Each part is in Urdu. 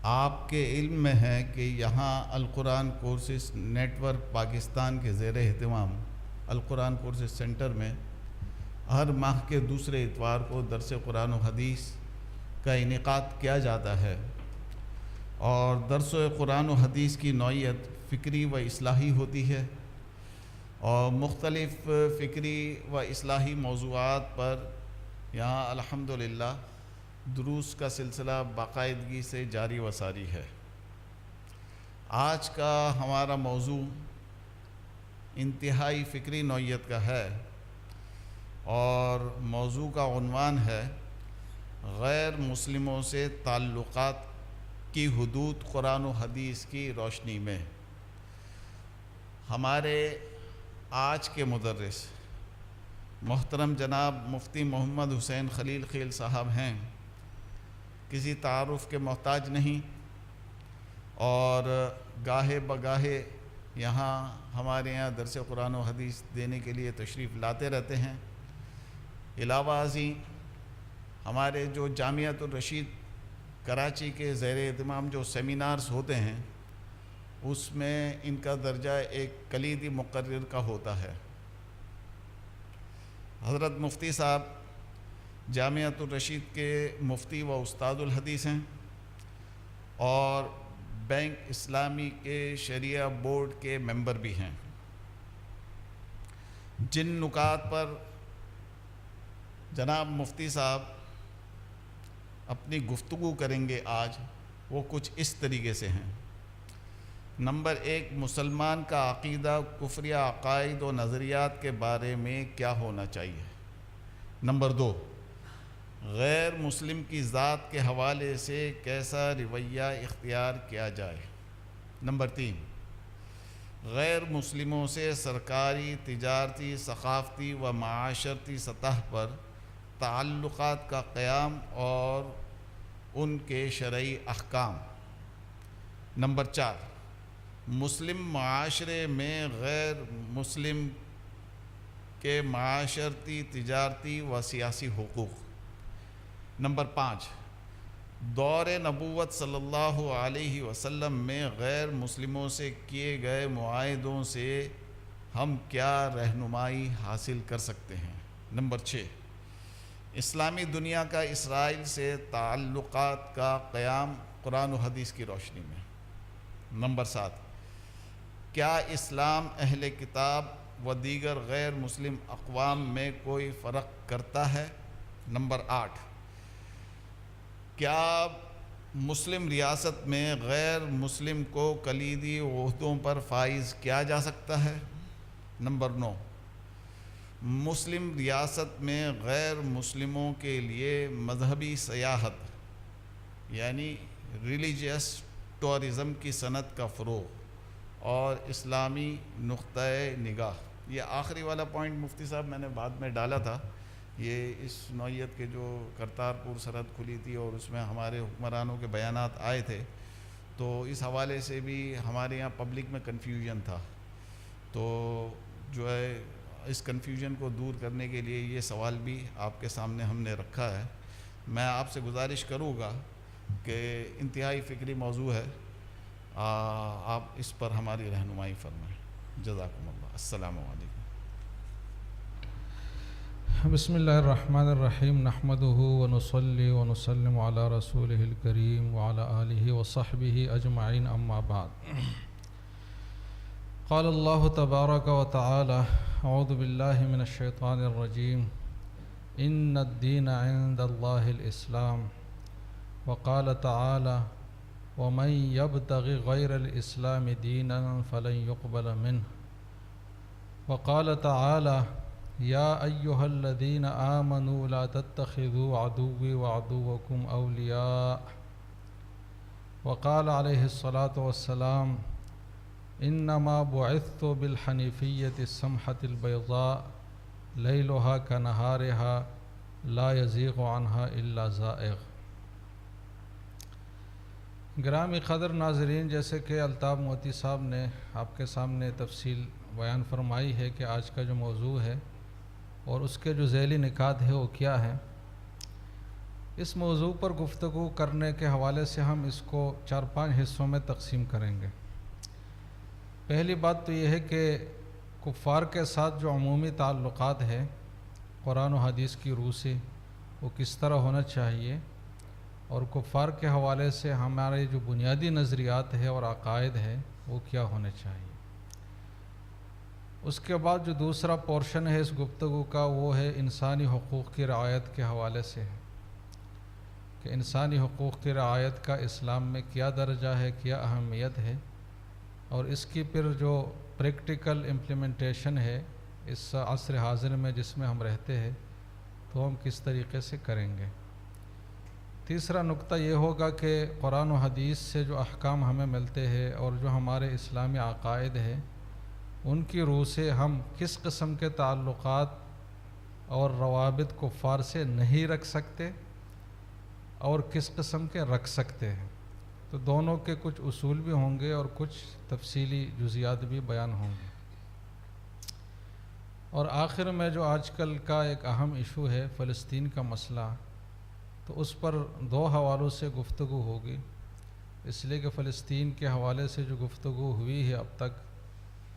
آپ کے علم میں ہے کہ یہاں القرآن کورسز نیٹ ورک پاکستان کے زیر اہتمام القرآن کورسز سینٹر میں ہر ماہ کے دوسرے اتوار کو درس قرآن و حدیث کا انعقاد کیا جاتا ہے، اور درس قرآن و حدیث کی نوعیت فکری و اصلاحی ہوتی ہے، اور مختلف فکری و اصلاحی موضوعات پر یہاں الحمدللہ دروس کا سلسلہ باقاعدگی سے جاری و ساری ہے۔ آج کا ہمارا موضوع انتہائی فکری نوعیت کا ہے، اور موضوع کا عنوان ہے غیر مسلموں سے تعلقات کی حدود قرآن و حدیث کی روشنی میں۔ ہمارے آج کے مدرس محترم جناب مفتی محمد حسین خلیل خیل صاحب ہیں، کسی تعارف کے محتاج نہیں، اور گاہے بگاہے یہاں ہمارے یہاں درس قرآن و حدیث دینے کے لیے تشریف لاتے رہتے ہیں۔ علاوہ ازیں ہمارے جو جامعۃ الرشید کراچی کے زیر اہتمام جو سیمینارز ہوتے ہیں، اس میں ان کا درجہ ایک کلیدی مقرر کا ہوتا ہے۔ حضرت مفتی صاحب جامعۃ الرشید کے مفتی و استاد الحدیث ہیں، اور بینک اسلامی کے شریعہ بورڈ کے ممبر بھی ہیں۔ جن نکات پر جناب مفتی صاحب اپنی گفتگو کریں گے آج، وہ کچھ اس طریقے سے ہیں۔ نمبر 1، مسلمان کا عقیدہ کفریہ عقائد و نظریات کے بارے میں کیا ہونا چاہیے۔ نمبر 2، غیر مسلم کی ذات کے حوالے سے کیسا رویہ اختیار کیا جائے۔ نمبر 3، غیر مسلموں سے سرکاری، تجارتی، ثقافتی و معاشرتی سطح پر تعلقات کا قیام اور ان کے شرعی احکام۔ نمبر 4، مسلم معاشرے میں غیر مسلم کے معاشرتی، تجارتی و سیاسی حقوق۔ نمبر 5، دور نبوت صلی اللہ علیہ وسلم میں غیر مسلموں سے کیے گئے معاہدوں سے ہم کیا رہنمائی حاصل کر سکتے ہیں۔ نمبر 6، اسلامی دنیا کا اسرائیل سے تعلقات کا قیام قرآن و حدیث کی روشنی میں۔ نمبر 7، کیا اسلام اہل کتاب و دیگر غیر مسلم اقوام میں کوئی فرق کرتا ہے۔ نمبر 8، کیا مسلم ریاست میں غیر مسلم کو کلیدی عہدوں پر فائز کیا جا سکتا ہے۔ نمبر 9، مسلم ریاست میں غیر مسلموں کے لیے مذہبی سیاحت یعنی ریلیجیس ٹورزم کی صنعت کا فروغ اور اسلامی نقطۂ نگاہ۔ یہ آخری والا پوائنٹ مفتی صاحب میں نے بعد میں ڈالا تھا، یہ اس نوعیت کے جو کرتارپور سرحد کھلی تھی اور اس میں ہمارے حکمرانوں کے بیانات آئے تھے، تو اس حوالے سے بھی ہمارے یہاں پبلک میں کنفیوژن تھا، تو جو ہے اس کنفیوژن کو دور کرنے کے لیے یہ سوال بھی آپ کے سامنے ہم نے رکھا ہے۔ میں آپ سے گزارش کروں گا کہ انتہائی فکری موضوع ہے، آپ اس پر ہماری رہنمائی فرمائیں۔ جزاکم اللہ۔ السلام علیکم۔ بسم اللہ الرحمن الرحیم، نحمدہ ونصلی ونسلم علی رسولہ الکریم وعلی آلہ وصحبہ اجمعین، اما بعد۔ قال اللہ تبارک و تعالی، اعوذ باللہ من الشیطان الرجیم، ان الدین عند اللہ الاسلام، وقال تعالی، ومن یبتغ غیر الاسلام دینا فلن يقبل منه، وقال تعالی، یا ایہا الذین آمنوا لا تتخذوا عدوی وعدوکم اولیاء، وقال علیہ الصلاۃ والسلام، انما بعثت بالحنیفیۃ السمحۃ البیضاء لیلها کنہارها لا یزیغ عنها الا زائغ۔ گرامی قدر ناظرین، جیسے کہ الطاف موتی صاحب نے آپ کے سامنے تفصیل بیان فرمائی ہے کہ آج کا جو موضوع ہے اور اس کے جو ذیلی نکات ہے وہ کیا ہے، اس موضوع پر گفتگو کرنے کے حوالے سے ہم اس کو 4-5 حصوں میں تقسیم کریں گے۔ پہلی بات تو یہ ہے کہ کفار کے ساتھ جو عمومی تعلقات ہے قرآن و حدیث کی روح سے وہ کس طرح ہونا چاہیے، اور کفار کے حوالے سے ہمارے جو بنیادی نظریات ہے اور عقائد ہے وہ کیا ہونے چاہیے۔ اس کے بعد جو دوسرا پورشن ہے اس گفتگو کا وہ ہے انسانی حقوق کی رعایت کے حوالے سے ہے کہ انسانی حقوق کی رعایت کا اسلام میں کیا درجہ ہے، کیا اہمیت ہے، اور اس کی پھر جو پریکٹیکل امپلیمنٹیشن ہے اس عصر حاضر میں جس میں ہم رہتے ہیں تو ہم کس طریقے سے کریں گے۔ تیسرا نقطہ یہ ہوگا کہ قرآن و حدیث سے جو احکام ہمیں ملتے ہیں اور جو ہمارے اسلامی عقائد ہیں ان کی روح سے ہم کس قسم کے تعلقات اور روابط کفار سے نہیں رکھ سکتے اور کس قسم کے رکھ سکتے ہیں۔ تو دونوں کے کچھ اصول بھی ہوں گے اور کچھ تفصیلی جزیات بھی بیان ہوں گے۔ اور آخر میں جو آج کل کا ایک اہم ایشو ہے فلسطین کا مسئلہ، تو اس پر 2 حوالوں سے گفتگو ہوگی، اس لیے کہ فلسطین کے حوالے سے جو گفتگو ہوئی ہے اب تک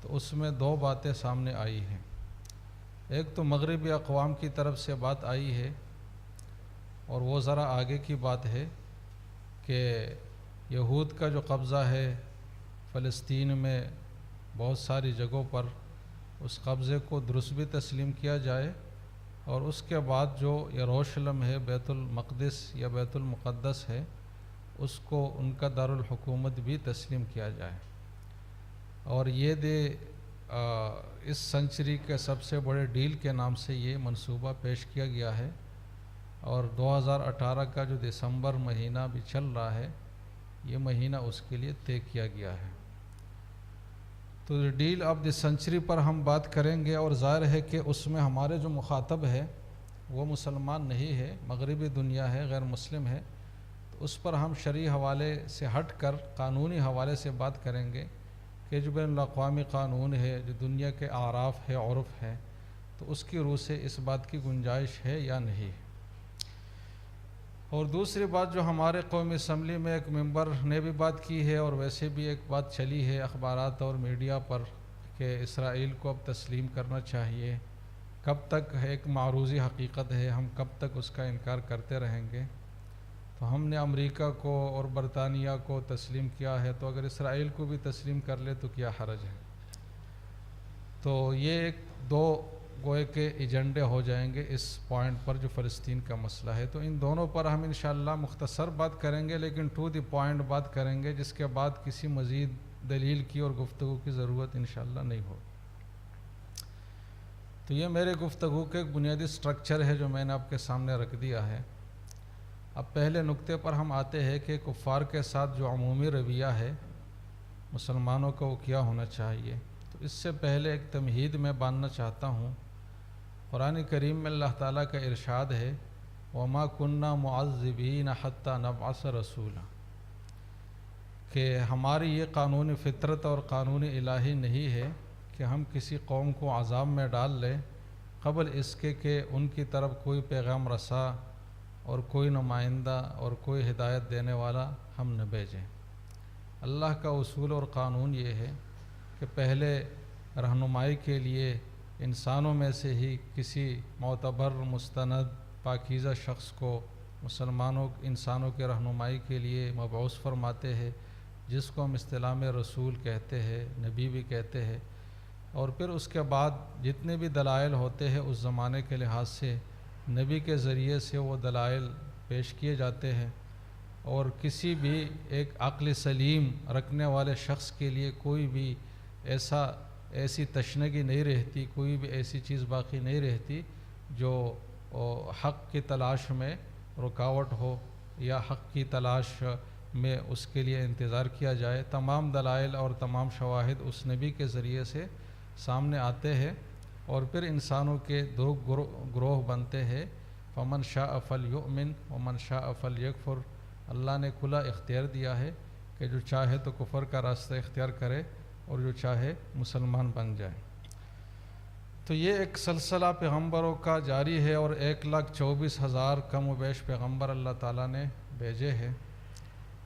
تو اس میں 2 باتیں سامنے آئی ہیں۔ ایک تو مغربی اقوام کی طرف سے بات آئی ہے اور وہ ذرا آگے کی بات ہے کہ یہود کا جو قبضہ ہے فلسطین میں بہت ساری جگہوں پر، اس قبضے کو درست بھی تسلیم کیا جائے، اور اس کے بعد جو یروشلم ہے بیت المقدس یا بیت المقدس ہے اس کو ان کا دارالحکومت بھی تسلیم کیا جائے۔ اور یہ اس سنچری کے سب سے بڑے ڈیل کے نام سے یہ منصوبہ پیش کیا گیا ہے، اور 2018 کا جو دسمبر مہینہ بھی چل رہا ہے یہ مہینہ اس کے لیے طے کیا گیا ہے۔ تو ڈیل آف دی سنچری پر ہم بات کریں گے، اور ظاہر ہے کہ اس میں ہمارے جو مخاطب ہے وہ مسلمان نہیں ہے، مغربی دنیا ہے، غیر مسلم ہے، تو اس پر ہم شرعی حوالے سے ہٹ کر قانونی حوالے سے بات کریں گے کہ جو بین الاقوامی قانون ہے، جو دنیا کے اعراف ہے، عرف ہے، تو اس کی روح سے اس بات کی گنجائش ہے یا نہیں۔ اور دوسری بات جو ہمارے قومی اسمبلی میں ایک ممبر نے بھی بات کی ہے اور ویسے بھی ایک بات چلی ہے اخبارات اور میڈیا پر کہ اسرائیل کو اب تسلیم کرنا چاہیے، کب تک ایک معروضی حقیقت ہے، ہم کب تک اس کا انکار کرتے رہیں گے۔ تو ہم نے امریکہ کو اور برطانیہ کو تسلیم کیا ہے، تو اگر اسرائیل کو بھی تسلیم کر لے تو کیا حرج ہے۔ تو یہ ایک 2 گوئے کے ایجنڈے ہو جائیں گے اس پوائنٹ پر جو فلسطین کا مسئلہ ہے۔ تو ان دونوں پر ہم انشاءاللہ مختصر بات کریں گے، لیکن ٹو دی پوائنٹ بات کریں گے، جس کے بعد کسی مزید دلیل کی اور گفتگو کی ضرورت انشاءاللہ نہیں ہو۔ تو یہ میرے گفتگو کے ایک بنیادی سٹرکچر ہے جو میں نے آپ کے سامنے رکھ دیا ہے۔ اب پہلے نقطے پر ہم آتے ہیں کہ کفار کے ساتھ جو عمومی رویہ ہے مسلمانوں کا وہ کیا ہونا چاہیے۔ تو اس سے پہلے ایک تمہید میں باندھنا چاہتا ہوں۔ قرآن کریم میں اللہ تعالیٰ کا ارشاد ہے وَمَا كُنَّا مُعَذِّبِينَ حَتَّى نَبْعَثَ رَسُولًا، کہ ہماری یہ قانون فطرت اور قانون الہی نہیں ہے کہ ہم کسی قوم کو عذاب میں ڈال لیں قبل اس کے کہ ان کی طرف کوئی پیغام رسا اور کوئی نمائندہ اور کوئی ہدایت دینے والا ہم نہ بھیجیں۔ اللہ کا اصول اور قانون یہ ہے کہ پہلے رہنمائی کے لیے انسانوں میں سے ہی کسی معتبر مستند پاکیزہ شخص کو انسانوں کے رہنمائی کے لیے مبعوث فرماتے ہیں، جس کو ہم اصطلاح میں رسول کہتے ہیں، نبی بھی کہتے ہیں، اور پھر اس کے بعد جتنے بھی دلائل ہوتے ہیں اس زمانے کے لحاظ سے نبی کے ذریعے سے وہ دلائل پیش کیے جاتے ہیں، اور کسی بھی ایک عقل سلیم رکھنے والے شخص کے لیے کوئی بھی ایسی تشنگی نہیں رہتی، کوئی بھی ایسی چیز باقی نہیں رہتی جو حق کی تلاش میں رکاوٹ ہو یا حق کی تلاش میں اس کے لیے انتظار کیا جائے۔ تمام دلائل اور تمام شواہد اس نبی کے ذریعے سے سامنے آتے ہیں، اور پھر انسانوں کے 2 گروہ بنتے ہیں، فمن شاء فلیؤمن ومن شاء فلیکفر۔ اللہ نے کھلا اختیار دیا ہے کہ جو چاہے تو کفر کا راستہ اختیار کرے اور جو چاہے مسلمان بن جائے۔ تو یہ ایک سلسلہ پیغمبروں کا جاری ہے، اور 1,24,000 کم و بیش پیغمبر اللہ تعالیٰ نے بھیجے ہیں،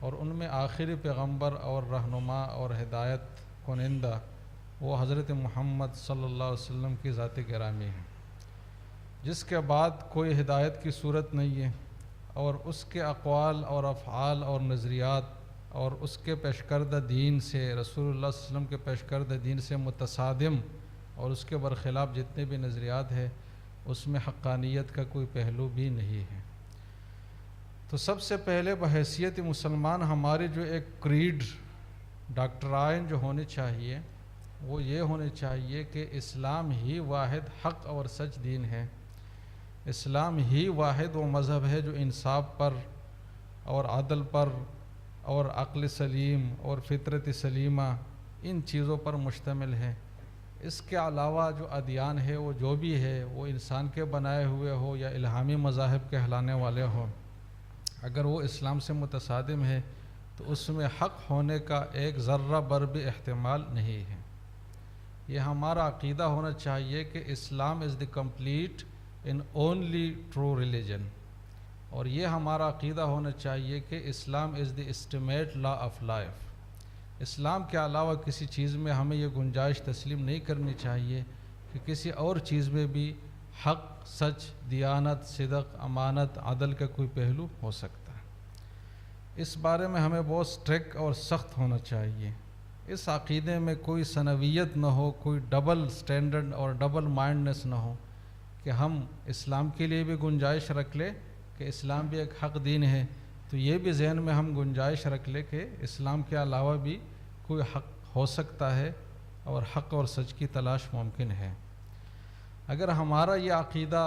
اور ان میں آخری پیغمبر اور رہنما اور ہدایت کنندہ وہ حضرت محمد صلی اللہ علیہ وسلم کی ذات گرامی ہے، جس کے بعد کوئی ہدایت کی صورت نہیں ہے، اور اس کے اقوال اور افعال اور نظریات اور اس کے پیش کردہ دین سے، رسول اللہ صلی اللہ علیہ وسلم کے پیش کردہ دین سے متصادم اور اس کے برخلاف جتنے بھی نظریات ہیں اس میں حقانیت کا کوئی پہلو بھی نہیں ہے۔ تو سب سے پہلے بحیثیت مسلمان ہماری جو ایک کریڈ ڈاکٹرائن جو ہونی چاہیے وہ یہ ہونی چاہیے کہ اسلام ہی واحد حق اور سچ دین ہے، اسلام ہی واحد وہ مذہب ہے جو انصاف پر اور عدل پر اور عقل سلیم اور فطرت سلیمہ ان چیزوں پر مشتمل ہے۔ اس کے علاوہ جو ادیان ہے وہ جو بھی ہے، وہ انسان کے بنائے ہوئے ہو یا الہامی مذاہب کہلانے والے ہوں، اگر وہ اسلام سے متصادم ہے تو اس میں حق ہونے کا ایک ذرہ بر بھی احتمال نہیں ہے۔ یہ ہمارا عقیدہ ہونا چاہیے کہ Islam is the complete and only true religion, اور یہ ہمارا عقیدہ ہونا چاہیے کہ Islam is the estimate law of life. اسلام کے علاوہ کسی چیز میں ہمیں یہ گنجائش تسلیم نہیں کرنی چاہیے کہ کسی اور چیز میں بھی حق، سچ، دیانت، صدق، امانت، عدل کا کوئی پہلو ہو سکتا ہے۔ اس بارے میں ہمیں بہت سٹرکٹ اور سخت ہونا چاہیے۔ اس عقیدے میں کوئی ثنویت نہ ہو، کوئی ڈبل سٹینڈرڈ اور ڈبل مائنڈنس نہ ہو کہ ہم اسلام کے لیے بھی گنجائش رکھ لیں کہ اسلام بھی ایک حق دین ہے، تو یہ بھی ذہن میں ہم گنجائش رکھ لیں کہ اسلام کے علاوہ بھی کوئی حق ہو سکتا ہے اور حق اور سچ کی تلاش ممکن ہے۔ اگر ہمارا یہ عقیدہ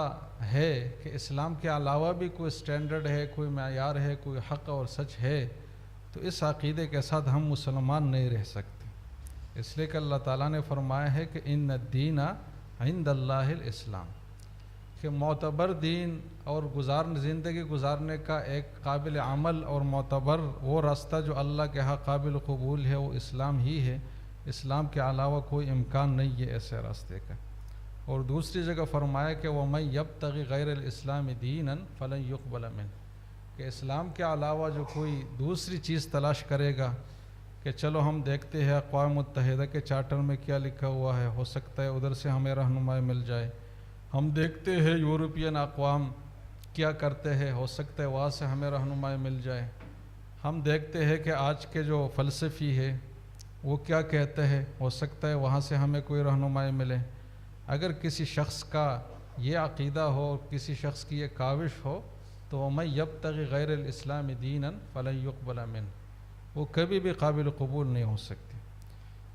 ہے کہ اسلام کے علاوہ بھی کوئی سٹینڈرڈ ہے، کوئی معیار ہے، کوئی حق اور سچ ہے، تو اس عقیدے کے ساتھ ہم مسلمان نہیں رہ سکتے، اس لیے کہ اللہ تعالیٰ نے فرمایا ہے کہ ان الدین عند اللہ الاسلام، کہ معتبر دین اور زندگی گزارنے کا ایک قابل عمل اور معتبر وہ راستہ جو اللہ کے ہاں قابل قبول ہے وہ اسلام ہی ہے، اسلام کے علاوہ کوئی امکان نہیں ہے ایسے راستے کا۔ اور دوسری جگہ فرمایا کہ وَمَن يَبْتَغِ غَيْرَ الْإِسْلَامِ دِينًا فَلَن يُقْبَلَ مِنْهُ، کہ اسلام کے علاوہ جو کوئی دوسری چیز تلاش کرے گا کہ چلو ہم دیکھتے ہیں اقوام متحدہ کے چارٹر میں کیا لکھا ہوا ہے، ہو سکتا ہے ادھر سے ہمیں رہنمائی مل جائے، ہم دیکھتے ہیں یورپین اقوام کیا کرتے ہیں، ہو سکتا ہے وہاں سے ہمیں رہنمائی مل جائے، ہم دیکھتے ہیں کہ آج کے جو فلسفی ہے وہ کیا کہتے ہیں، ہو سکتا ہے وہاں سے ہمیں کوئی رہنمائی ملے۔ اگر کسی شخص کا یہ عقیدہ ہو، کسی شخص کی یہ کاوش ہو، تو وَمَن يَبْتَغِ غَيْرَ الْإِسْلَامِ دِينًا فَلَن يُقْبَلَ مِنْهُ، وہ کبھی بھی قابل قبول نہیں ہو سکتی۔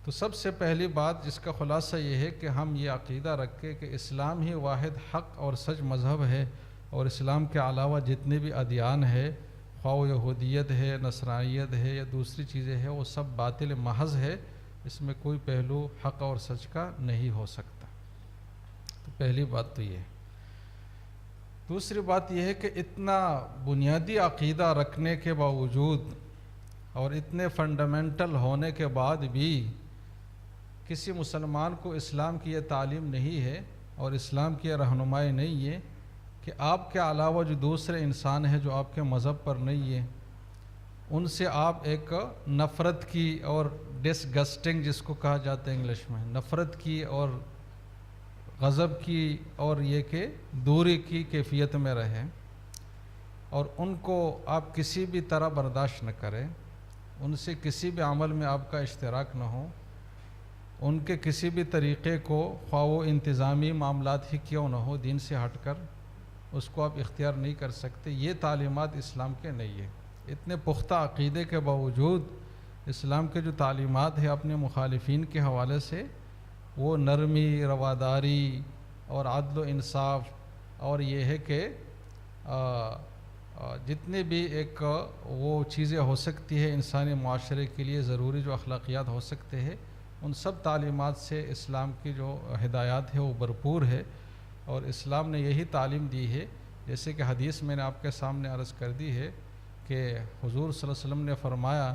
تو سب سے پہلی بات جس کا خلاصہ یہ ہے کہ ہم یہ عقیدہ رکھیں کہ اسلام ہی واحد حق اور سچ مذہب ہے، اور اسلام کے علاوہ جتنے بھی ادیان ہے، خواہ وہ یہودیت ہے، نصرانیت ہے یا دوسری چیزیں ہیں، وہ سب باطل محض ہے، اس میں کوئی پہلو حق اور سچ کا نہیں ہو سکتا۔ تو پہلی بات تو یہ ہے۔ دوسری بات یہ ہے کہ اتنا بنیادی عقیدہ رکھنے کے باوجود اور اتنے فنڈامنٹل ہونے کے بعد بھی کسی مسلمان کو اسلام کی یہ تعلیم نہیں ہے اور اسلام کی یہ رہنمائی نہیں ہے کہ آپ کے علاوہ جو دوسرے انسان ہیں جو آپ کے مذہب پر نہیں ہیں ان سے آپ ایک نفرت کی اور ڈسگسٹنگ جس کو کہا جاتا ہے انگلش میں، نفرت کی اور غضب کی اور یہ کہ دوری کی کیفیت میں رہیں، اور ان کو آپ کسی بھی طرح برداشت نہ کریں، ان سے کسی بھی عمل میں آپ کا اشتراک نہ ہو، ان کے کسی بھی طریقے کو خواہ وہ انتظامی معاملات ہی کیوں نہ ہو دین سے ہٹ کر اس کو آپ اختیار نہیں کر سکتے۔ یہ تعلیمات اسلام کے نہیں ہے۔ اتنے پختہ عقیدے کے باوجود اسلام کے جو تعلیمات ہیں اپنے مخالفین کے حوالے سے، وہ نرمی، رواداری اور عدل و انصاف، اور یہ ہے کہ جتنے بھی ایک وہ چیزیں ہو سکتی ہے انسانی معاشرے کے لیے ضروری جو اخلاقیات ہو سکتے ہیں، ان سب تعلیمات سے اسلام کی جو ہدایات ہے وہ بھرپور ہے، اور اسلام نے یہی تعلیم دی ہے، جیسے کہ حدیث میں نے آپ کے سامنے عرض کر دی ہے کہ حضور صلی اللہ علیہ وسلم نے فرمایا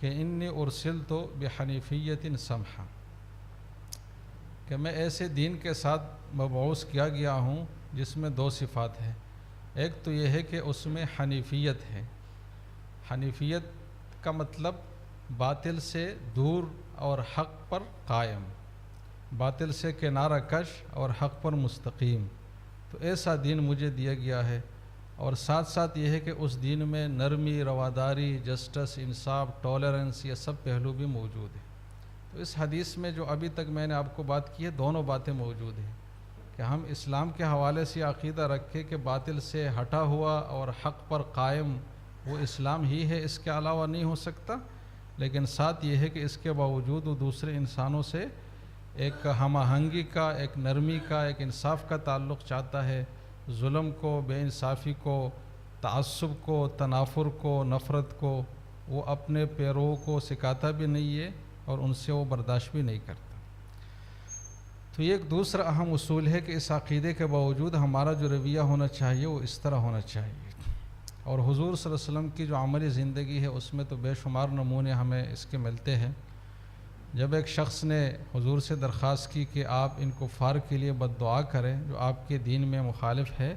کہ انی ارسلت بحنیفیۃ سمحا، کہ میں ایسے دین کے ساتھ مبعوث کیا گیا ہوں جس میں دو صفات ہیں. ایک تو یہ ہے کہ اس میں حنیفیت ہے. حنیفیت کا مطلب باطل سے دور اور حق پر قائم، باطل سے کنارہ کش اور حق پر مستقیم. تو ایسا دین مجھے دیا گیا ہے. اور ساتھ ساتھ یہ ہے کہ اس دین میں نرمی، رواداری، جسٹس، انصاف، ٹالرنس، یہ سب پہلو بھی موجود ہیں. تو اس حدیث میں جو ابھی تک میں نے آپ کو بات کی ہے، دونوں باتیں موجود ہیں کہ ہم اسلام کے حوالے سے عقیدہ رکھیں کہ باطل سے ہٹا ہوا اور حق پر قائم وہ اسلام ہی ہے، اس کے علاوہ نہیں ہو سکتا. لیکن ساتھ یہ ہے کہ اس کے باوجود وہ دوسرے انسانوں سے ایک ہم آہنگی کا، ایک نرمی کا، ایک انصاف کا تعلق چاہتا ہے. ظلم کو، بے انصافی کو، تعصب کو، تنافر کو، نفرت کو وہ اپنے پیروں کو سکھاتا بھی نہیں ہے اور ان سے وہ برداشت بھی نہیں کرتا. تو یہ ایک دوسرا اہم اصول ہے کہ اس عقیدے کے باوجود ہمارا جو رویہ ہونا چاہیے وہ اس طرح ہونا چاہیے. اور حضور صلی اللہ علیہ وسلم کی جو عملی زندگی ہے اس میں تو بے شمار نمونے ہمیں اس کے ملتے ہیں. جب ایک شخص نے حضور سے درخواست کی کہ آپ ان کفار کے لیے بد دعا کریں جو آپ کے دین میں مخالف ہے،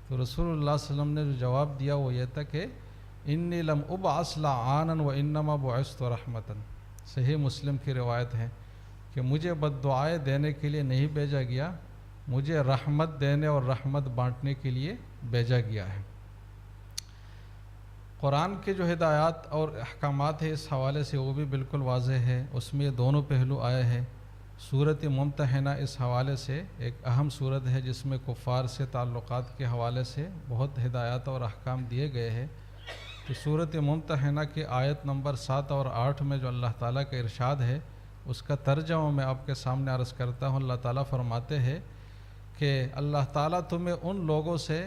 تو رسول اللہ صلی اللہ علیہ وسلم نے جو جواب دیا وہ یہ تھا کہ انی لم ابعث لعانا وانما بعثت رحمتا. صحیح مسلم کی روایت ہے کہ مجھے بد دعائیں دینے کے لیے نہیں بھیجا گیا، مجھے رحمت دینے اور رحمت بانٹنے کے لیے بھیجا گیا ہے. قرآن کے جو ہدایات اور احکامات ہیں اس حوالے سے وہ بھی بالکل واضح ہے. اس میں یہ دونوں پہلو آئے ہیں. سورۃ ممتحنہ اس حوالے سے ایک اہم صورت ہے جس میں کفار سے تعلقات کے حوالے سے بہت ہدایات اور احکام دیے گئے ہیں. تو سورۃ ممتحنہ کی آیت نمبر 7 اور 8 میں جو اللہ تعالیٰ کا ارشاد ہے اس کا ترجمہ میں آپ کے سامنے عرض کرتا ہوں. اللہ تعالیٰ فرماتے ہیں کہ اللہ تعالیٰ تمہیں ان لوگوں سے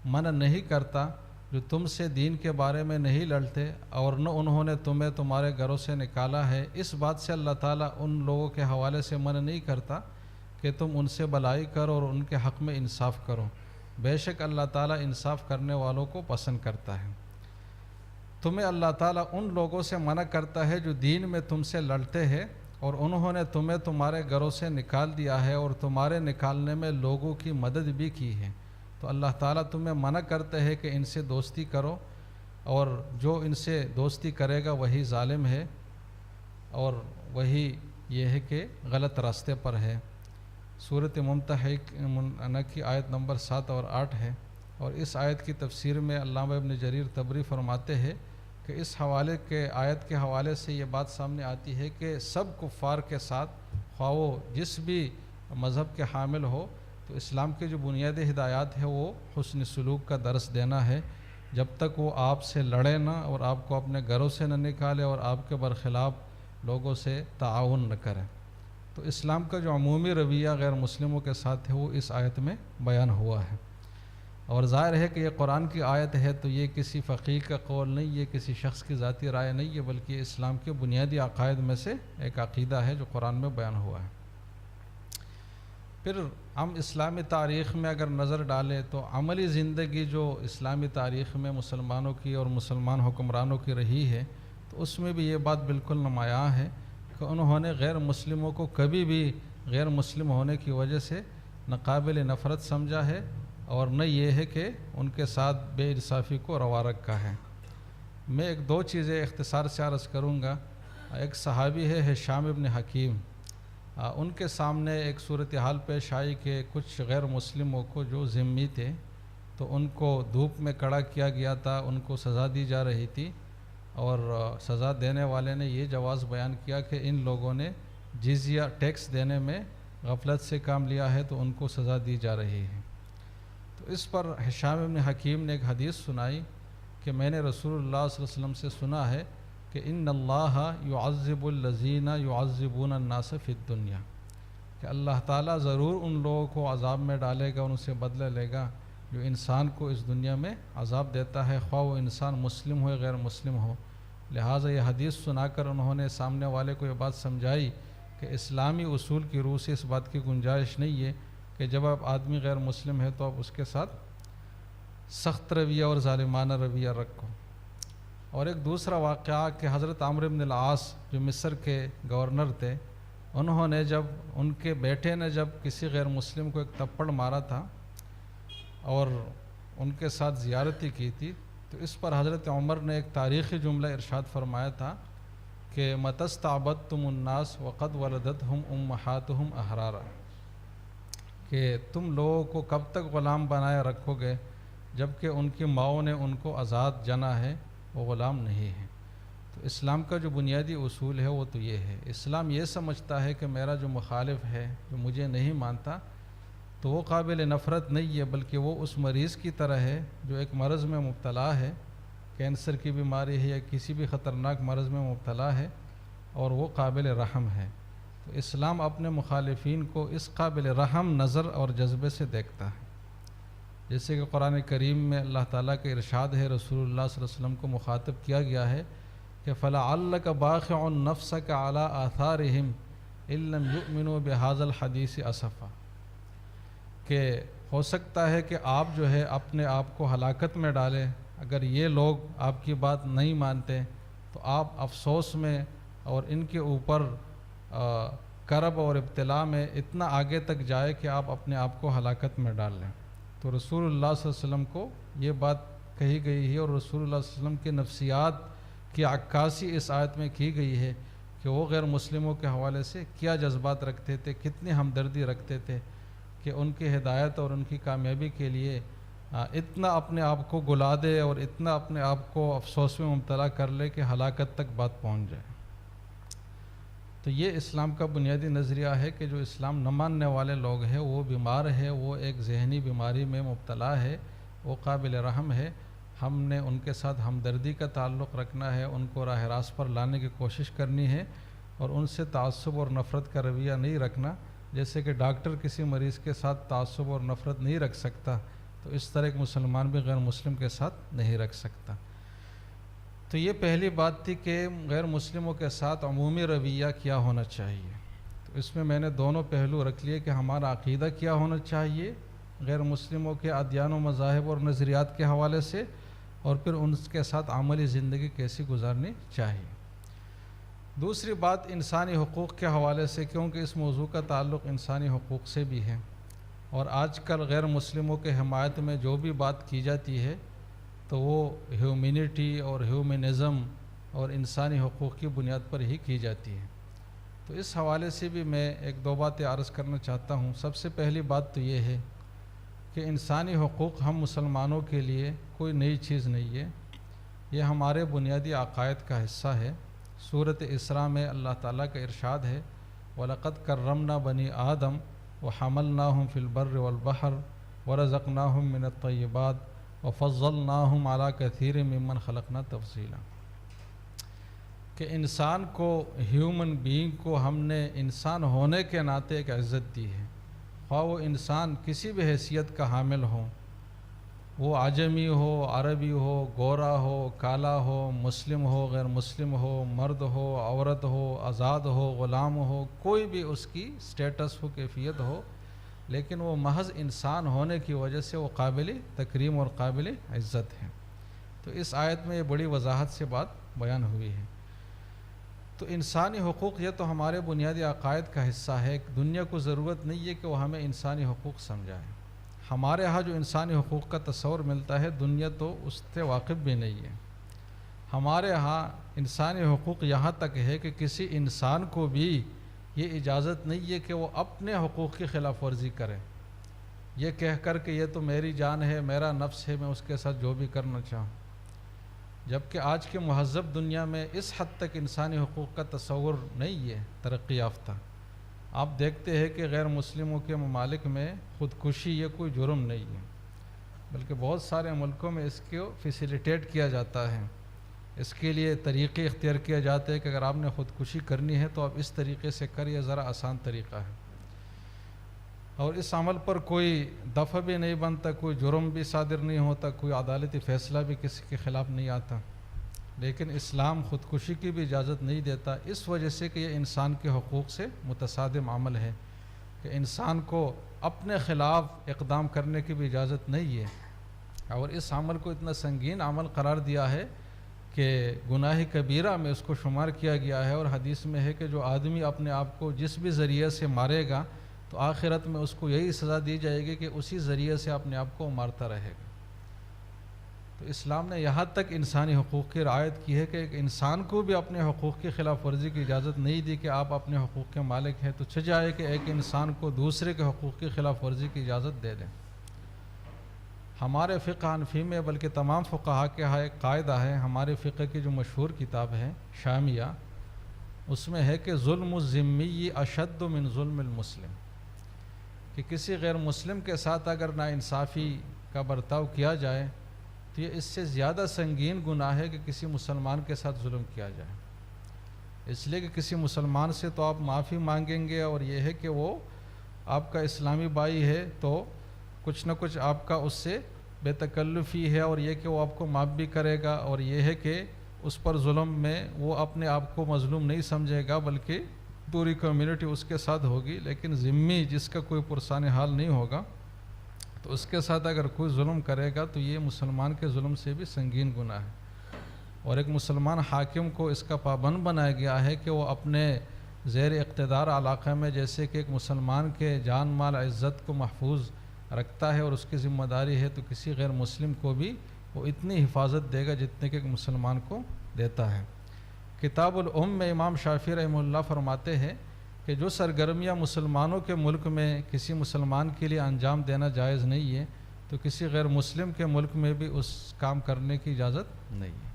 منع نہیں کرتا جو تم سے دین کے بارے میں نہیں لڑتے اور نہ انہوں نے تمہیں تمہارے گھروں سے نکالا ہے. اس بات سے اللہ تعالیٰ ان لوگوں کے حوالے سے منع نہیں کرتا کہ تم ان سے بھلائی کرو اور ان کے حق میں انصاف کرو. بے شک اللہ تعالیٰ انصاف کرنے والوں کو پسند کرتا ہے. تمہیں اللہ تعالیٰ ان لوگوں سے منع کرتا ہے جو دین میں تم سے لڑتے ہیں اور انہوں نے تمہیں تمہارے گھروں سے نکال دیا ہے اور تمہارے نکالنے میں لوگوں کی مدد بھی کی ہے. تو اللہ تعالیٰ تمہیں منع کرتے ہے کہ ان سے دوستی کرو اور جو ان سے دوستی کرے گا وہی ظالم ہے اور وہی یہ ہے کہ غلط راستے پر ہے. سورۃ ممتحنہ کی آیت نمبر 7 اور 8 ہے. اور اس آیت کی تفسیر میں علامہ ابن جریر طبری فرماتے ہیں کہ اس حوالے کے آیت کے حوالے سے یہ بات سامنے آتی ہے کہ سب کفار کے ساتھ خواہ وہ جس بھی مذہب کے حامل ہو تو اسلام کے جو بنیادی ہدایات ہے وہ حسن سلوک کا درس دینا ہے. جب تک وہ آپ سے لڑے نہ اور آپ کو اپنے گھروں سے نہ نکالے اور آپ کے برخلاف لوگوں سے تعاون نہ کریں. تو اسلام کا جو عمومی رویہ غیر مسلموں کے ساتھ ہے وہ اس آیت میں بیان ہوا ہے. اور ظاہر ہے کہ یہ قرآن کی آیت ہے تو یہ کسی فقیہ کا قول نہیں، یہ کسی شخص کی ذاتی رائے نہیں ہے، بلکہ اسلام کے بنیادی عقائد میں سے ایک عقیدہ ہے جو قرآن میں بیان ہوا ہے. پھر ہم اسلامی تاریخ میں اگر نظر ڈالیں تو عملی زندگی جو اسلامی تاریخ میں مسلمانوں کی اور مسلمان حکمرانوں کی رہی ہے تو اس میں بھی یہ بات بالکل نمایاں ہے کہ انہوں نے غیر مسلموں کو کبھی بھی غیر مسلم ہونے کی وجہ سے نہ قابل نفرت سمجھا ہے اور نہ یہ ہے کہ ان کے ساتھ بے انصافی کو روا رکھا ہے. میں ایک دو چیزیں اختصار سے عرض کروں گا. ایک صحابی ہے ہشام ابن حکیم، ان کے سامنے ایک صورتحال پیش آئی کہ کچھ غیر مسلموں کو جو ذمہ تھے تو ان کو دھوپ میں کھڑا کیا گیا تھا، ان کو سزا دی جا رہی تھی اور سزا دینے والے نے یہ جواز بیان کیا کہ ان لوگوں نے جزیہ ٹیکس دینے میں غفلت سے کام لیا ہے تو ان کو سزا دی جا رہی ہے. تو اس پر ہشام ابن حکیم نے ایک حدیث سنائی کہ میں نے رسول اللہ صلی اللہ علیہ وسلم سے سنا ہے کہ ان اللہ یعذب الذین یعذبون الناس فی الدنیا، کہ اللہ تعالیٰ ضرور ان لوگوں کو عذاب میں ڈالے گا، ان سے بدلہ لے گا جو انسان کو اس دنیا میں عذاب دیتا ہے، خواہ وہ انسان مسلم ہو یا غیر مسلم ہو. لہٰذا یہ حدیث سنا کر انہوں نے سامنے والے کو یہ بات سمجھائی کہ اسلامی اصول کی روح سے اس بات کی گنجائش نہیں ہے کہ جب آپ آدمی غیر مسلم ہے تو آپ اس کے ساتھ سخت رویہ اور ظالمانہ رویہ رکھو. اور ایک دوسرا واقعہ کہ حضرت عمرو بن العاص جو مصر کے گورنر تھے انہوں نے جب ان کے بیٹے نے جب کسی غیر مسلم کو ایک تپڑ مارا تھا اور ان کے ساتھ زیارتی کی تھی، تو اس پر حضرت عمر نے ایک تاریخی جملہ ارشاد فرمایا تھا کہ متستعبدتم الناس وقد ولدتہم امہاتہم احرارا، کہ تم لوگوں کو کب تک غلام بنائے رکھو گے جب کہ ان کی ماؤں نے ان کو آزاد جنا ہے، وہ غلام نہیں ہے۔ تو اسلام کا جو بنیادی اصول ہے وہ تو یہ ہے، اسلام یہ سمجھتا ہے کہ میرا جو مخالف ہے، جو مجھے نہیں مانتا، تو وہ قابل نفرت نہیں ہے، بلکہ وہ اس مریض کی طرح ہے جو ایک مرض میں مبتلا ہے، کینسر کی بیماری ہے یا کسی بھی خطرناک مرض میں مبتلا ہے، اور وہ قابل رحم ہے۔ تو اسلام اپنے مخالفین کو اس قابل رحم نظر اور جذبے سے دیکھتا ہے، جیسے کہ قرآن کریم میں اللہ تعالیٰ کا ارشاد ہے، رسول اللہ صلی اللہ علیہ وسلم کو مخاطب کیا گیا ہے کہ فَلَعَلَّكَ بَاخِعٌ نَفْسَكَ عَلَىٰ آثَارِهِمْ إِن لَّمْ يُؤْمِنُوا بِهَٰذَا الْحَدِيثِ أَسَفًا، کہ ہو سکتا ہے کہ آپ جو ہے اپنے آپ کو ہلاکت میں ڈالیں، اگر یہ لوگ آپ کی بات نہیں مانتے تو آپ افسوس میں اور ان کے اوپر کرب اور ابتلا میں اتنا آگے تک جائے کہ آپ اپنے آپ کو ہلاکت میں ڈال لیں۔ تو رسول اللہ صلی اللہ علیہ وسلم کو یہ بات کہی گئی ہے، اور رسول اللہ صلی اللہ علیہ وسلم کی نفسیات کی عکاسی اس آیت میں کی گئی ہے کہ وہ غیر مسلموں کے حوالے سے کیا جذبات رکھتے تھے، کتنی ہمدردی رکھتے تھے کہ ان کی ہدایت اور ان کی کامیابی کے لیے اتنا اپنے آپ کو گلا دے اور اتنا اپنے آپ کو افسوس میں مبتلا کر لے کہ ہلاکت تک بات پہنچ جائے۔ تو یہ اسلام کا بنیادی نظریہ ہے کہ جو اسلام نہ ماننے والے لوگ ہیں وہ بیمار ہے، وہ ایک ذہنی بیماری میں مبتلا ہے، وہ قابل رحم ہے، ہم نے ان کے ساتھ ہمدردی کا تعلق رکھنا ہے، ان کو راہ راست پر لانے کی کوشش کرنی ہے، اور ان سے تعصب اور نفرت کا رویہ نہیں رکھنا، جیسے کہ ڈاکٹر کسی مریض کے ساتھ تعصب اور نفرت نہیں رکھ سکتا، تو اس طرح ایک مسلمان بھی غیر مسلم کے ساتھ نہیں رکھ سکتا۔ تو یہ پہلی بات تھی کہ غیر مسلموں کے ساتھ عمومی رویہ کیا ہونا چاہیے۔ تو اس میں نے دونوں پہلو رکھ لیے کہ ہمارا عقیدہ کیا ہونا چاہیے غیر مسلموں کے ادیان و مذاہب اور نظریات کے حوالے سے، اور پھر ان کے ساتھ عملی زندگی کیسی گزارنی چاہیے۔ دوسری بات انسانی حقوق کے حوالے سے، کیونکہ اس موضوع کا تعلق انسانی حقوق سے بھی ہے، اور آج کل غیر مسلموں کے حمایت میں جو بھی بات کی جاتی ہے تو وہ ہیومینٹی اور ہیومنزم اور انسانی حقوق کی بنیاد پر ہی کی جاتی ہے۔ تو اس حوالے سے بھی میں ایک دو باتیں عرض کرنا چاہتا ہوں۔ سب سے پہلی بات تو یہ ہے کہ انسانی حقوق ہم مسلمانوں کے لیے کوئی نئی چیز نہیں ہے، یہ ہمارے بنیادی عقائد کا حصہ ہے۔ سورۃ اسراء میں اللہ تعالیٰ کا ارشاد ہے وَلَقَدْ كَرَّمْنَا بَنِي آدَمَ وَحَمَلْنَاهُمْ فِي الْبَرِّ وَالْبَحْرِ وَرَزَقْنَاهُمْ مِنَ الطَّيِّبَاتِ وَفَضَّلْنَاهُمْ عَلَىٰ كَثِيرٍ مِّمَّنْ خَلَقْنَا تَفْضِيلًا، کہ انسان کو، ہیومن بینگ کو ہم نے انسان ہونے کے ناطے ایک عزت دی ہے، خواہ وہ انسان کسی بھی حیثیت کا حامل ہو، وہ عجمی ہو، عربی ہو، گورا ہو، کالا ہو، مسلم ہو، غیر مسلم ہو، مرد ہو، عورت ہو، آزاد ہو، غلام ہو، کوئی بھی اس کی سٹیٹس ہو، کیفیت ہو، لیکن وہ محض انسان ہونے کی وجہ سے وہ قابل تکریم اور قابل عزت ہے۔ تو اس آیت میں یہ بڑی وضاحت سے بات بیان ہوئی ہے۔ تو انسانی حقوق یہ تو ہمارے بنیادی عقائد کا حصہ ہے، دنیا کو ضرورت نہیں ہے کہ وہ ہمیں انسانی حقوق سمجھائے۔ ہمارے ہاں جو انسانی حقوق کا تصور ملتا ہے، دنیا تو اس سے واقف بھی نہیں ہے۔ ہمارے ہاں انسانی حقوق یہاں تک ہے کہ کسی انسان کو بھی یہ اجازت نہیں ہے کہ وہ اپنے حقوق کی خلاف ورزی کرے، یہ کہہ کر کہ یہ تو میری جان ہے، میرا نفس ہے، میں اس کے ساتھ جو بھی کرنا چاہوں۔ جبکہ آج کے مہذب دنیا میں اس حد تک انسانی حقوق کا تصور نہیں ہے، ترقی یافتہ۔ آپ دیکھتے ہیں کہ غیر مسلموں کے ممالک میں خودکشی یہ کوئی جرم نہیں ہے، بلکہ بہت سارے ملکوں میں اس کو فیسیلیٹیٹ کیا جاتا ہے، اس کے لیے طریقے اختیار کیا جاتے ہیں کہ اگر آپ نے خودکشی کرنی ہے تو آپ اس طریقے سے کریے، ذرا آسان طریقہ ہے، اور اس عمل پر کوئی دفع بھی نہیں بنتا، کوئی جرم بھی صادر نہیں ہوتا، کوئی عدالتی فیصلہ بھی کسی کے خلاف نہیں آتا۔ لیکن اسلام خودکشی کی بھی اجازت نہیں دیتا، اس وجہ سے کہ یہ انسان کے حقوق سے متصادم عمل ہے، کہ انسان کو اپنے خلاف اقدام کرنے کی بھی اجازت نہیں ہے، اور اس عمل کو اتنا سنگین عمل قرار دیا ہے کہ گناہ کبیرہ میں اس کو شمار کیا گیا ہے، اور حدیث میں ہے کہ جو آدمی اپنے آپ کو جس بھی ذریعے سے مارے گا تو آخرت میں اس کو یہی سزا دی جائے گی کہ اسی ذریعے سے اپنے آپ کو مارتا رہے گا۔ تو اسلام نے یہاں تک انسانی حقوق کی رعایت کی ہے کہ ایک انسان کو بھی اپنے حقوق کی خلاف ورزی کی اجازت نہیں دی کہ آپ اپنے حقوق کے مالک ہیں تو چاہے کہ ایک انسان کو دوسرے کے حقوق کی خلاف ورزی کی اجازت دے دیں۔ ہمارے فقہ حنفی میں بلکہ تمام فقہا کے ہاں ایک قاعدہ ہے، ہمارے فقہ کی جو مشہور کتاب ہے شامیہ، اس میں ہے کہ ظلم الذمی اشد من ظلم المسلم، کہ کسی غیر مسلم کے ساتھ اگر ناانصافی کا برتاؤ کیا جائے تو یہ اس سے زیادہ سنگین گناہ ہے کہ کسی مسلمان کے ساتھ ظلم کیا جائے، اس لیے کہ کسی مسلمان سے تو آپ معافی مانگیں گے، اور یہ ہے کہ وہ آپ کا اسلامی بھائی ہے تو کچھ نہ کچھ آپ کا اس سے بے تکلفی ہے، اور یہ کہ وہ آپ کو معاف بھی کرے گا، اور یہ ہے کہ اس پر ظلم میں وہ اپنے آپ کو مظلوم نہیں سمجھے گا بلکہ پوری کمیونٹی اس کے ساتھ ہوگی۔ لیکن ذمی جس کا کوئی پرسان حال نہیں ہوگا تو اس کے ساتھ اگر کوئی ظلم کرے گا تو یہ مسلمان کے ظلم سے بھی سنگین گناہ ہے، اور ایک مسلمان حاکم کو اس کا پابند بنایا گیا ہے کہ وہ اپنے زیر اقتدار علاقہ میں جیسے کہ ایک مسلمان کے جان مال عزت کو محفوظ رکھتا ہے اور اس کی ذمہ داری ہے، تو کسی غیر مسلم کو بھی وہ اتنی حفاظت دے گا جتنے کہ ایک مسلمان کو دیتا ہے۔ کتاب الام میں امام شافعی رحمہ اللہ فرماتے ہیں کہ جو سرگرمیاں مسلمانوں کے ملک میں کسی مسلمان کے لیے انجام دینا جائز نہیں ہے تو کسی غیر مسلم کے ملک میں بھی اس کام کرنے کی اجازت نہیں ہے۔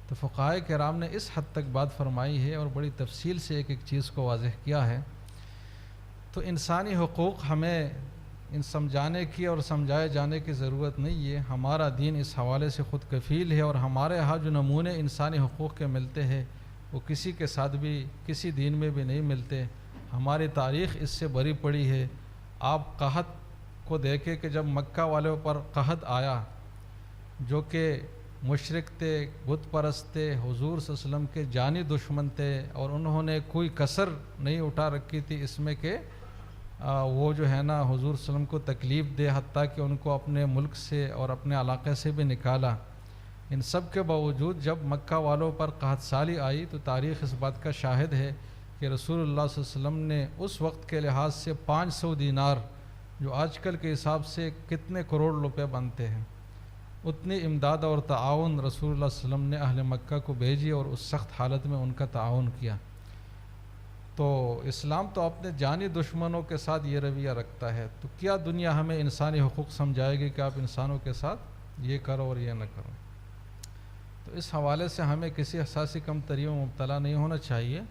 تو فقہائے کرام نے اس حد تک بات فرمائی ہے اور بڑی تفصیل سے ایک ایک چیز کو واضح کیا ہے۔ تو انسانی حقوق ہمیں ان سمجھانے کی اور سمجھائے جانے کی ضرورت نہیں ہے، ہمارا دین اس حوالے سے خود کفیل ہے، اور ہمارے ہاں جو نمونے انسانی حقوق کے ملتے ہیں وہ کسی کے ساتھ بھی کسی دین میں بھی نہیں ملتے۔ ہماری تاریخ اس سے بری پڑی ہے۔ آپ قحط کو دیکھیں کہ جب مکہ والوں پر قحط آیا جو کہ مشرک تھے، بت پرست تھے، حضور صلی اللہ علیہ وسلم کے جانی دشمن تھے، اور انہوں نے کوئی کسر نہیں اٹھا رکھی تھی اس میں کہ وہ جو ہے نا حضور صلی اللہ علیہ وسلم کو تکلیف دے، حتیٰ کہ ان کو اپنے ملک سے اور اپنے علاقے سے بھی نکالا۔ ان سب کے باوجود جب مکہ والوں پر قحط سالی آئی تو تاریخ اس بات کا شاہد ہے کہ رسول اللہ صلی اللہ علیہ وسلم نے اس وقت کے لحاظ سے 500 دینار، جو آج کل کے حساب سے کتنے کروڑ روپے بنتے ہیں، اتنی امداد اور تعاون رسول اللہ صلی اللہ علیہ وسلم نے اہل مکہ کو بھیجی اور اس سخت حالت میں ان کا تعاون کیا۔ تو اسلام تو اپنے جانی دشمنوں کے ساتھ یہ رویہ رکھتا ہے، تو کیا دنیا ہمیں انسانی حقوق سمجھائے گی کہ آپ انسانوں کے ساتھ یہ کرو اور یہ نہ کرو؟ تو اس حوالے سے ہمیں کسی احساسی کمتری میں مبتلا نہیں ہونا چاہیے،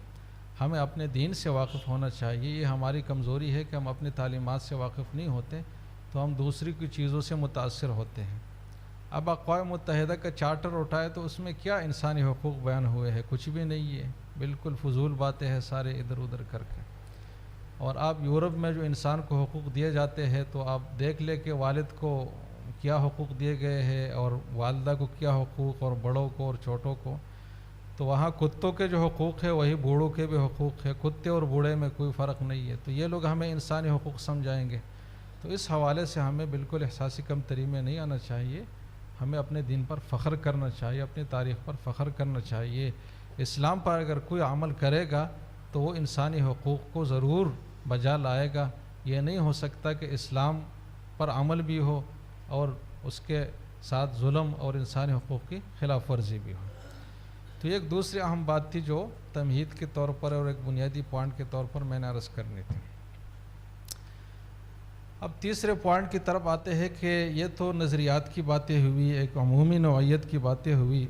ہمیں اپنے دین سے واقف ہونا چاہیے۔ یہ ہماری کمزوری ہے کہ ہم اپنی تعلیمات سے واقف نہیں ہوتے تو ہم دوسری کی چیزوں سے متاثر ہوتے ہیں۔ اب اقوام متحدہ کا چارٹر اٹھائے تو اس میں کیا انسانی حقوق بیان ہوئے ہیں؟ کچھ بھی نہیں ہے، بالکل فضول باتیں ہیں سارے ادھر ادھر کر کے۔ اور آپ یورپ میں جو انسان کو حقوق دیے جاتے ہیں تو آپ دیکھ لیں کہ والد کو کیا حقوق دیے گئے ہیں اور والدہ کو کیا حقوق، اور بڑوں کو اور چھوٹوں کو۔ تو وہاں کتوں کے جو حقوق ہے وہی بوڑھوں کے بھی حقوق ہے، کتے اور بوڑھے میں کوئی فرق نہیں ہے۔ تو یہ لوگ ہمیں انسانی حقوق سمجھائیں گے؟ تو اس حوالے سے ہمیں بالکل احساسی کمتری میں نہیں آنا چاہیے، ہمیں اپنے دین پر فخر کرنا چاہیے، اپنی تاریخ پر فخر کرنا چاہیے۔ اسلام پر اگر کوئی عمل کرے گا تو وہ انسانی حقوق کو ضرور بجا لائے گا۔ یہ نہیں ہو سکتا کہ اسلام پر عمل بھی ہو اور اس کے ساتھ ظلم اور انسانی حقوق کی خلاف ورزی بھی ہو۔ تو یہ ایک دوسری اہم بات تھی جو تمہید کے طور پر اور ایک بنیادی پوائنٹ کے طور پر میں نے عرض کرنی تھی۔ اب تیسرے پوائنٹ کی طرف آتے ہیں کہ یہ تو نظریات کی باتیں ہوئی، ایک عمومی نوعیت کی باتیں ہوئی،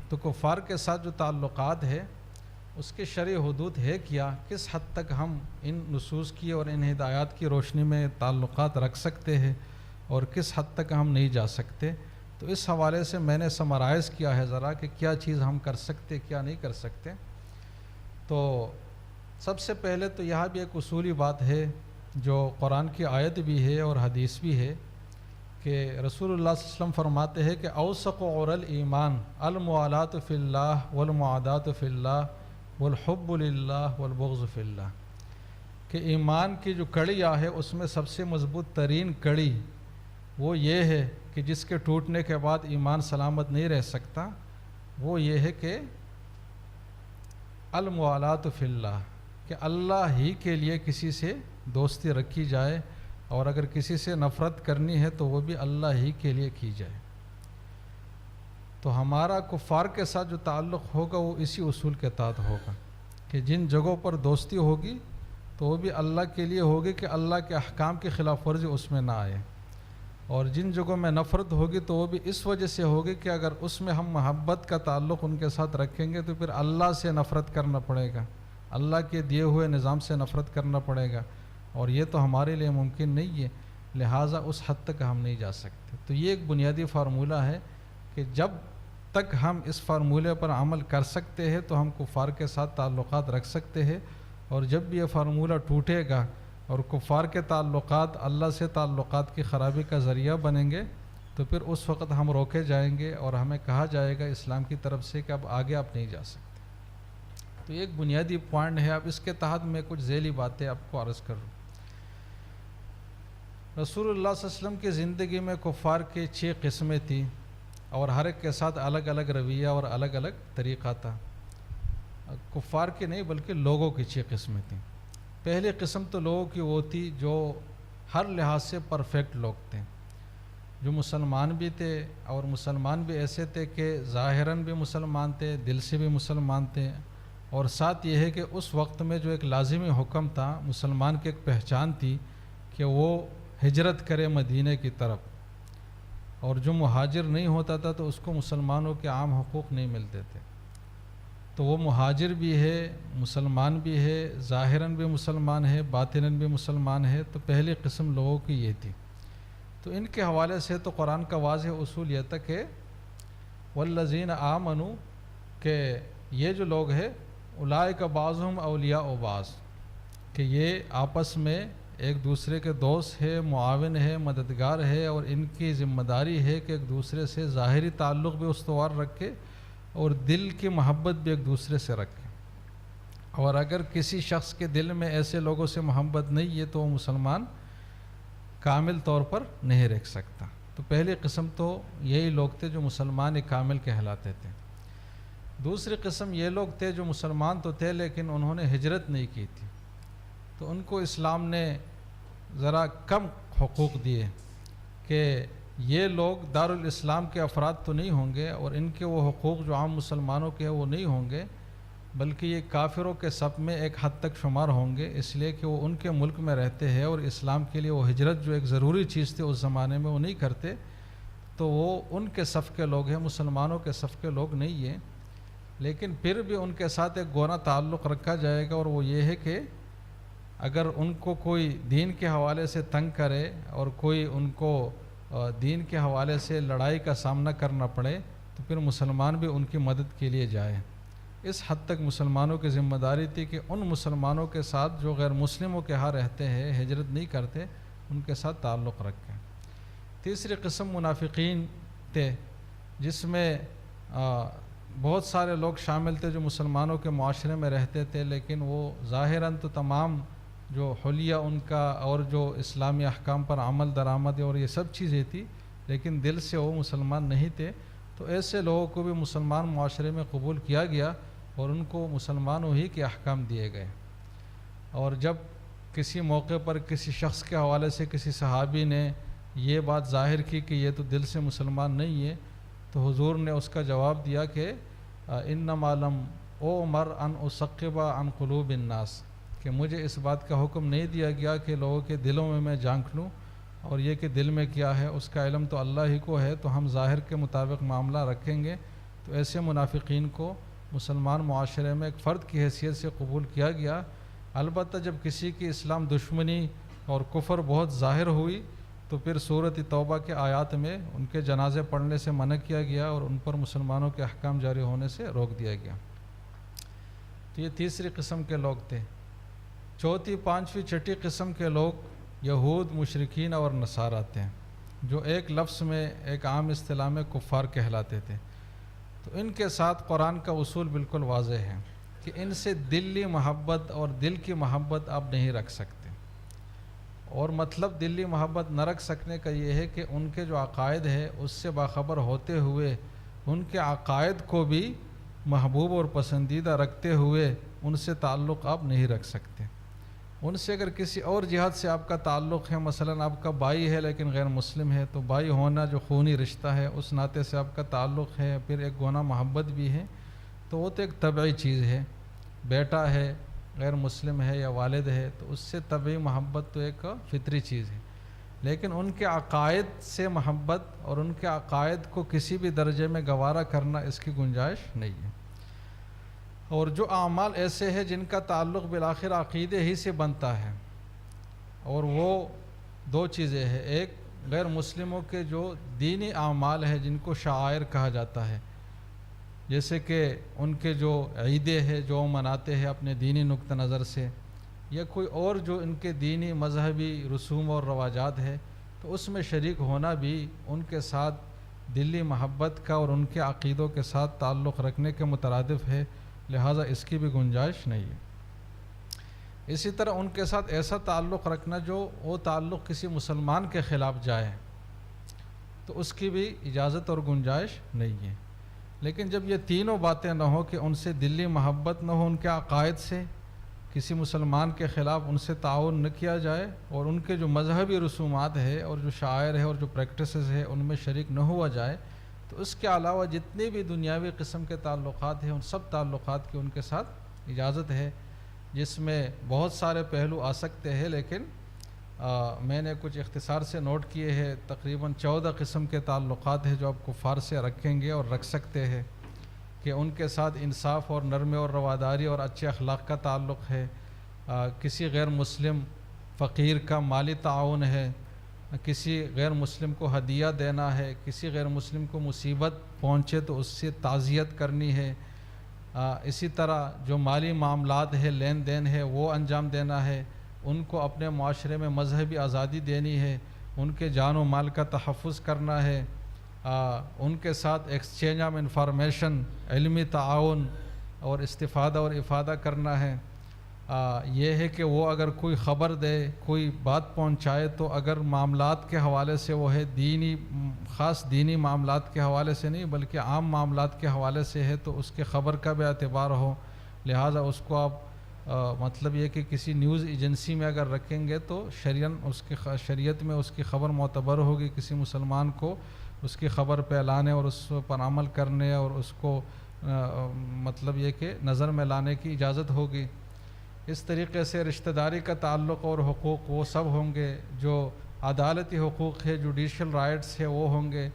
تو کفار کے ساتھ جو تعلقات ہے اس کے شرعی حدود ہے کیا، کس حد تک ہم ان نصوص کی اور ان ہدایات کی روشنی میں تعلقات رکھ سکتے ہیں اور کس حد تک ہم نہیں جا سکتے۔ تو اس حوالے سے میں نے سمرائز کیا ہے ذرا کہ کیا چیز ہم کر سکتے کیا نہیں کر سکتے۔ تو سب سے پہلے تو یہاں بھی ایک اصولی بات ہے جو قرآن کی آیت بھی ہے اور حدیث بھی ہے کہ رسول اللہ صلی اللہ علیہ وسلم فرماتے ہیں کہ اوثق عور الایمان الموالات فی اللہ والمعادات فی اللہ والحب للہ والبغض فی اللہ، کہ ایمان کی جو کڑیاں ہے اس میں سب سے مضبوط ترین کڑی وہ یہ ہے کہ جس کے ٹوٹنے کے بعد ایمان سلامت نہیں رہ سکتا، وہ یہ ہے کہ الموالات فی اللہ، کہ اللہ ہی کے لیے کسی سے دوستی رکھی جائے، اور اگر کسی سے نفرت کرنی ہے تو وہ بھی اللہ ہی کے لیے کی جائے۔ تو ہمارا کفار کے ساتھ جو تعلق ہوگا وہ اسی اصول کے تحت ہوگا کہ جن جگہوں پر دوستی ہوگی تو وہ بھی اللہ کے لیے ہوگی کہ اللہ کے احکام کی خلاف ورزی اس میں نہ آئے، اور جن جگہوں میں نفرت ہوگی تو وہ بھی اس وجہ سے ہوگی کہ اگر اس میں ہم محبت کا تعلق ان کے ساتھ رکھیں گے تو پھر اللہ سے نفرت کرنا پڑے گا، اللہ کے دیے ہوئے نظام سے نفرت کرنا پڑے گا، اور یہ تو ہمارے لیے ممکن نہیں ہے، لہٰذا اس حد تک ہم نہیں جا سکتے۔ تو یہ ایک بنیادی فارمولہ ہے کہ جب تک ہم اس فارمولے پر عمل کر سکتے ہیں تو ہم کفار کے ساتھ تعلقات رکھ سکتے ہیں، اور جب بھی یہ فارمولہ ٹوٹے گا اور کفار کے تعلقات اللہ سے تعلقات کی خرابی کا ذریعہ بنیں گے تو پھر اس وقت ہم روکے جائیں گے اور ہمیں کہا جائے گا اسلام کی طرف سے کہ اب آگے آپ نہیں جا سکتے۔ تو ایک بنیادی پوائنٹ ہے، اب اس کے تحت میں کچھ ذیلی باتیں آپ کو عرض کروں۔ رسول اللہ صلی اللہ علیہ وسلم کی زندگی میں کفار کی 6 قسمیں تھیں، اور ہر ایک کے ساتھ الگ الگ رویہ اور الگ الگ طریقہ تھا۔ کفار کی نہیں بلکہ لوگوں کی 6 قسمیں تھیں۔ پہلی قسم تو لوگوں کی وہ تھی جو ہر لحاظ سے پرفیکٹ لوگ تھے، جو مسلمان بھی تھے، اور مسلمان بھی ایسے تھے کہ ظاہراً بھی مسلمان تھے، دل سے بھی مسلمان تھے، اور ساتھ یہ ہے کہ اس وقت میں جو ایک لازمی حکم تھا، مسلمان کی ایک پہچان تھی کہ وہ ہجرت کرے مدینے کی طرف، اور جو مہاجر نہیں ہوتا تھا تو اس کو مسلمانوں کے عام حقوق نہیں ملتے تھے۔ تو وہ مہاجر بھی ہے، مسلمان بھی ہے، ظاہراً بھی مسلمان ہے، باطناً بھی مسلمان ہے۔ تو پہلی قسم لوگوں کی یہ تھی۔ تو ان کے حوالے سے تو قرآن کا واضح اصول یہ تھا کہ والذین آمنوا، کہ یہ جو لوگ ہیں اولئک بعضهم اولیاء بعض، کہ یہ آپس میں ایک دوسرے کے دوست ہے، معاون ہے، مددگار ہے، اور ان کی ذمہ داری ہے کہ ایک دوسرے سے ظاہری تعلق بھی استوار رکھے اور دل کی محبت بھی ایک دوسرے سے رکھے، اور اگر کسی شخص کے دل میں ایسے لوگوں سے محبت نہیں ہے تو وہ مسلمان کامل طور پر نہیں رہ سکتا۔ تو پہلی قسم تو یہی لوگ تھے جو مسلمان کامل کہلاتے تھے۔ دوسری قسم یہ لوگ تھے جو مسلمان تو تھے لیکن انہوں نے ہجرت نہیں کی تھی، تو ان کو اسلام نے ذرا کم حقوق دیے کہ یہ لوگ دارالاسلام کے افراد تو نہیں ہوں گے، اور ان کے وہ حقوق جو عام مسلمانوں کے ہیں وہ نہیں ہوں گے، بلکہ یہ کافروں کے صف میں ایک حد تک شمار ہوں گے، اس لیے کہ وہ ان کے ملک میں رہتے ہیں اور اسلام کے لیے وہ ہجرت جو ایک ضروری چیز تھی اس زمانے میں وہ نہیں کرتے، تو وہ ان کے صف کے لوگ ہیں، مسلمانوں کے صف کے لوگ نہیں ہیں۔ لیکن پھر بھی ان کے ساتھ ایک گونا تعلق رکھا جائے گا، اور وہ یہ ہے کہ اگر ان کو کوئی دین کے حوالے سے تنگ کرے اور کوئی ان کو دین کے حوالے سے لڑائی کا سامنا کرنا پڑے تو پھر مسلمان بھی ان کی مدد کے لیے جائے۔ اس حد تک مسلمانوں کی ذمہ داری تھی کہ ان مسلمانوں کے ساتھ جو غیر مسلموں کے ہاں رہتے ہیں، ہجرت نہیں کرتے، ان کے ساتھ تعلق رکھیں۔ تیسری قسم منافقین تھے، جس میں بہت سارے لوگ شامل تھے جو مسلمانوں کے معاشرے میں رہتے تھے، لیکن وہ ظاہراً تو تمام جو حلیہ ان کا اور جو اسلامی احکام پر عمل درآمد اور یہ سب چیزیں تھی، لیکن دل سے وہ مسلمان نہیں تھے۔ تو ایسے لوگوں کو بھی مسلمان معاشرے میں قبول کیا گیا اور ان کو مسلمانوں ہی کے احکام دیے گئے۔ اور جب کسی موقع پر کسی شخص کے حوالے سے کسی صحابی نے یہ بات ظاہر کی کہ یہ تو دل سے مسلمان نہیں ہے، تو حضور نے اس کا جواب دیا کہ انما لم اومر ان اسقب عن قلوب الناس، کہ مجھے اس بات کا حکم نہیں دیا گیا کہ لوگوں کے دلوں میں جھانک لوں، اور یہ کہ دل میں کیا ہے اس کا علم تو اللہ ہی کو ہے، تو ہم ظاہر کے مطابق معاملہ رکھیں گے۔ تو ایسے منافقین کو مسلمان معاشرے میں ایک فرد کی حیثیت سے قبول کیا گیا۔ البتہ جب کسی کی اسلام دشمنی اور کفر بہت ظاہر ہوئی تو پھر سورۃ توبہ کے آیات میں ان کے جنازے پڑھنے سے منع کیا گیا اور ان پر مسلمانوں کے احکام جاری ہونے سے روک دیا گیا۔ تو یہ تیسری قسم کے لوگ تھے۔ چوتھی، پانچویں، چھٹی قسم کے لوگ یہود، مشرکین اور نصارہ تھے، جو ایک لفظ میں ایک عام اصطلاح میں کفار کہلاتے تھے۔ تو ان کے ساتھ قرآن کا اصول بالکل واضح ہے کہ ان سے دلی محبت اور دل کی محبت آپ نہیں رکھ سکتے، اور مطلب دلی محبت نہ رکھ سکنے کا یہ ہے کہ ان کے جو عقائد ہے اس سے باخبر ہوتے ہوئے ان کے عقائد کو بھی محبوب اور پسندیدہ رکھتے ہوئے ان سے تعلق آپ نہیں رکھ سکتے۔ ان سے اگر کسی اور جہت سے آپ کا تعلق ہے، مثلا آپ کا بھائی ہے لیکن غیر مسلم ہے، تو بھائی ہونا جو خونی رشتہ ہے اس ناطے سے آپ کا تعلق ہے، پھر ایک گونا محبت بھی ہے، تو وہ تو ایک طبعی چیز ہے۔ بیٹا ہے غیر مسلم ہے یا والد ہے تو اس سے طبعی محبت تو ایک فطری چیز ہے، لیکن ان کے عقائد سے محبت اور ان کے عقائد کو کسی بھی درجے میں گوارا کرنا اس کی گنجائش نہیں ہے۔ اور جو اعمال ایسے ہیں جن کا تعلق بالآخر عقیدے ہی سے بنتا ہے، اور وہ دو چیزیں ہیں، ایک غیر مسلموں کے جو دینی اعمال ہیں جن کو شعائر کہا جاتا ہے، جیسے کہ ان کے جو عیدیں ہیں جو مناتے ہیں اپنے دینی نقطہ نظر سے، یا کوئی اور جو ان کے دینی مذہبی رسوم اور رواجات ہے، تو اس میں شریک ہونا بھی ان کے ساتھ دلی محبت کا اور ان کے عقیدوں کے ساتھ تعلق رکھنے کے مترادف ہے، لہٰذا اس کی بھی گنجائش نہیں ہے۔ اسی طرح ان کے ساتھ ایسا تعلق رکھنا جو وہ تعلق کسی مسلمان کے خلاف جائے تو اس کی بھی اجازت اور گنجائش نہیں ہے۔ لیکن جب یہ تینوں باتیں نہ ہو کہ ان سے دلی محبت نہ ہو، ان کے عقائد سے کسی مسلمان کے خلاف ان سے تعاون نہ کیا جائے، اور ان کے جو مذہبی رسومات ہے اور جو شعائر ہے اور جو پریکٹسز ہے ان میں شریک نہ ہوا جائے، تو اس کے علاوہ جتنے بھی دنیاوی قسم کے تعلقات ہیں ان سب تعلقات کی ان کے ساتھ اجازت ہے، جس میں بہت سارے پہلو آ سکتے ہیں، لیکن میں نے کچھ اختصار سے نوٹ کیے ہیں۔ تقریباً 14 قسم کے تعلقات ہیں جو آپ کفار سے رکھیں گے اور رکھ سکتے ہیں، کہ ان کے ساتھ انصاف اور نرمی اور رواداری اور اچھے اخلاق کا تعلق ہے، کسی غیر مسلم فقیر کا مالی تعاون ہے، کسی غیر مسلم کو ہدیہ دینا ہے، کسی غیر مسلم کو مصیبت پہنچے تو اس سے تعزیت کرنی ہے، اسی طرح جو مالی معاملات ہے، لین دین ہے، وہ انجام دینا ہے، ان کو اپنے معاشرے میں مذہبی آزادی دینی ہے، ان کے جان و مال کا تحفظ کرنا ہے، ان کے ساتھ ایکسچینج آف انفارمیشن، علمی تعاون اور استفادہ اور افادہ کرنا ہے۔ یہ ہے کہ وہ اگر کوئی خبر دے، کوئی بات پہنچائے تو اگر معاملات کے حوالے سے وہ ہے دینی، خاص دینی معاملات کے حوالے سے نہیں بلکہ عام معاملات کے حوالے سے ہے، تو اس کے خبر کا بھی اعتبار ہو، لہٰذا اس کو آپ مطلب یہ کہ کسی نیوز ایجنسی میں اگر رکھیں گے تو شریعت میں اس کی خبر معتبر ہوگی، کسی مسلمان کو اس کی خبر پہ لانے اور اس پر عمل کرنے اور اس کو مطلب یہ کہ نظر میں لانے کی اجازت ہوگی۔ اس طریقے سے رشتہ داری کا تعلق اور حقوق وہ سب ہوں گے، جو عدالتی حقوق ہے، جوڈیشل رائٹس ہے وہ ہوں گے،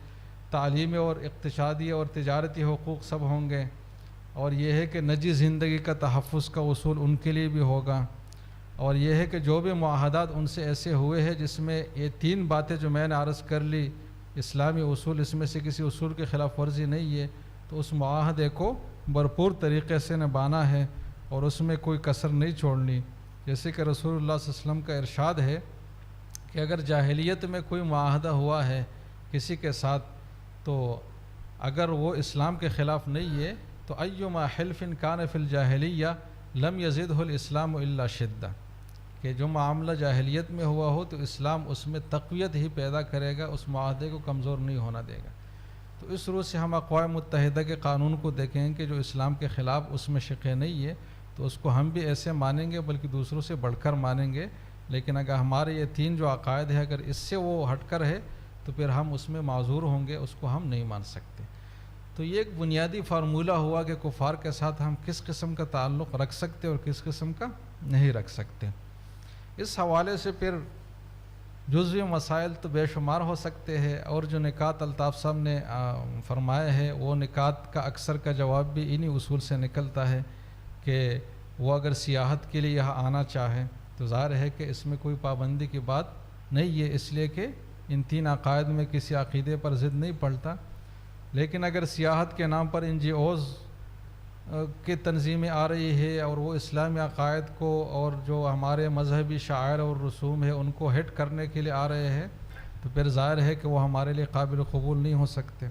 تعلیمی اور اقتصادی اور تجارتی حقوق سب ہوں گے، اور یہ ہے کہ نجی زندگی کا تحفظ کا اصول ان کے لیے بھی ہوگا، اور یہ ہے کہ جو بھی معاہدات ان سے ایسے ہوئے ہیں جس میں یہ تین باتیں جو میں نے عرض کر لی، اسلامی اصول، اس میں سے کسی اصول کی خلاف ورزی نہیں ہے، تو اس معاہدے کو بھرپور طریقے سے نبھانا ہے اور اس میں کوئی کسر نہیں چھوڑنی۔ جیسے کہ رسول اللہ صلی اللہ علیہ وسلم کا ارشاد ہے کہ اگر جاہلیت میں کوئی معاہدہ ہوا ہے کسی کے ساتھ، تو اگر وہ اسلام کے خلاف نہیں ہے تو ایما حلف کان فی الجاہلیہ لم یزدہ الاسلام الا شدہ، کہ جو معاملہ جاہلیت میں ہوا ہو تو اسلام اس میں تقویت ہی پیدا کرے گا، اس معاہدے کو کمزور نہیں ہونا دے گا۔ تو اس روح سے ہم اقوام متحدہ کے قانون کو دیکھیں کہ جو اسلام کے خلاف اس میں شقیں نہیں ہے تو اس کو ہم بھی ایسے مانیں گے بلکہ دوسروں سے بڑھ کر مانیں گے، لیکن اگر ہمارے یہ تین جو عقائد ہیں اگر اس سے وہ ہٹ کر ہے تو پھر ہم اس میں معذور ہوں گے، اس کو ہم نہیں مان سکتے۔ تو یہ ایک بنیادی فارمولہ ہوا کہ کفار کے ساتھ ہم کس قسم کا تعلق رکھ سکتے اور کس قسم کا نہیں رکھ سکتے۔ اس حوالے سے پھر جزوی مسائل تو بے شمار ہو سکتے ہیں، اور جو نکات الطاف صاحب نے فرمائے ہیں وہ نکات کا اکثر کا جواب بھی انہی اصول سے نکلتا ہے کہ وہ اگر سیاحت کے لیے یہاں آنا چاہیں تو ظاہر ہے کہ اس میں کوئی پابندی کی بات نہیں ہے، اس لیے کہ ان تین عقائد میں کسی عقیدے پر ضد نہیں پڑتا۔ لیکن اگر سیاحت کے نام پر NGOs کی تنظیمیں آ رہی ہے اور وہ اسلامی عقائد کو اور جو ہمارے مذہبی شعائر اور رسوم ہے ان کو ہٹ کرنے کے لیے آ رہے ہیں تو پھر ظاہر ہے کہ وہ ہمارے لیے قابل قبول نہیں ہو سکتے۔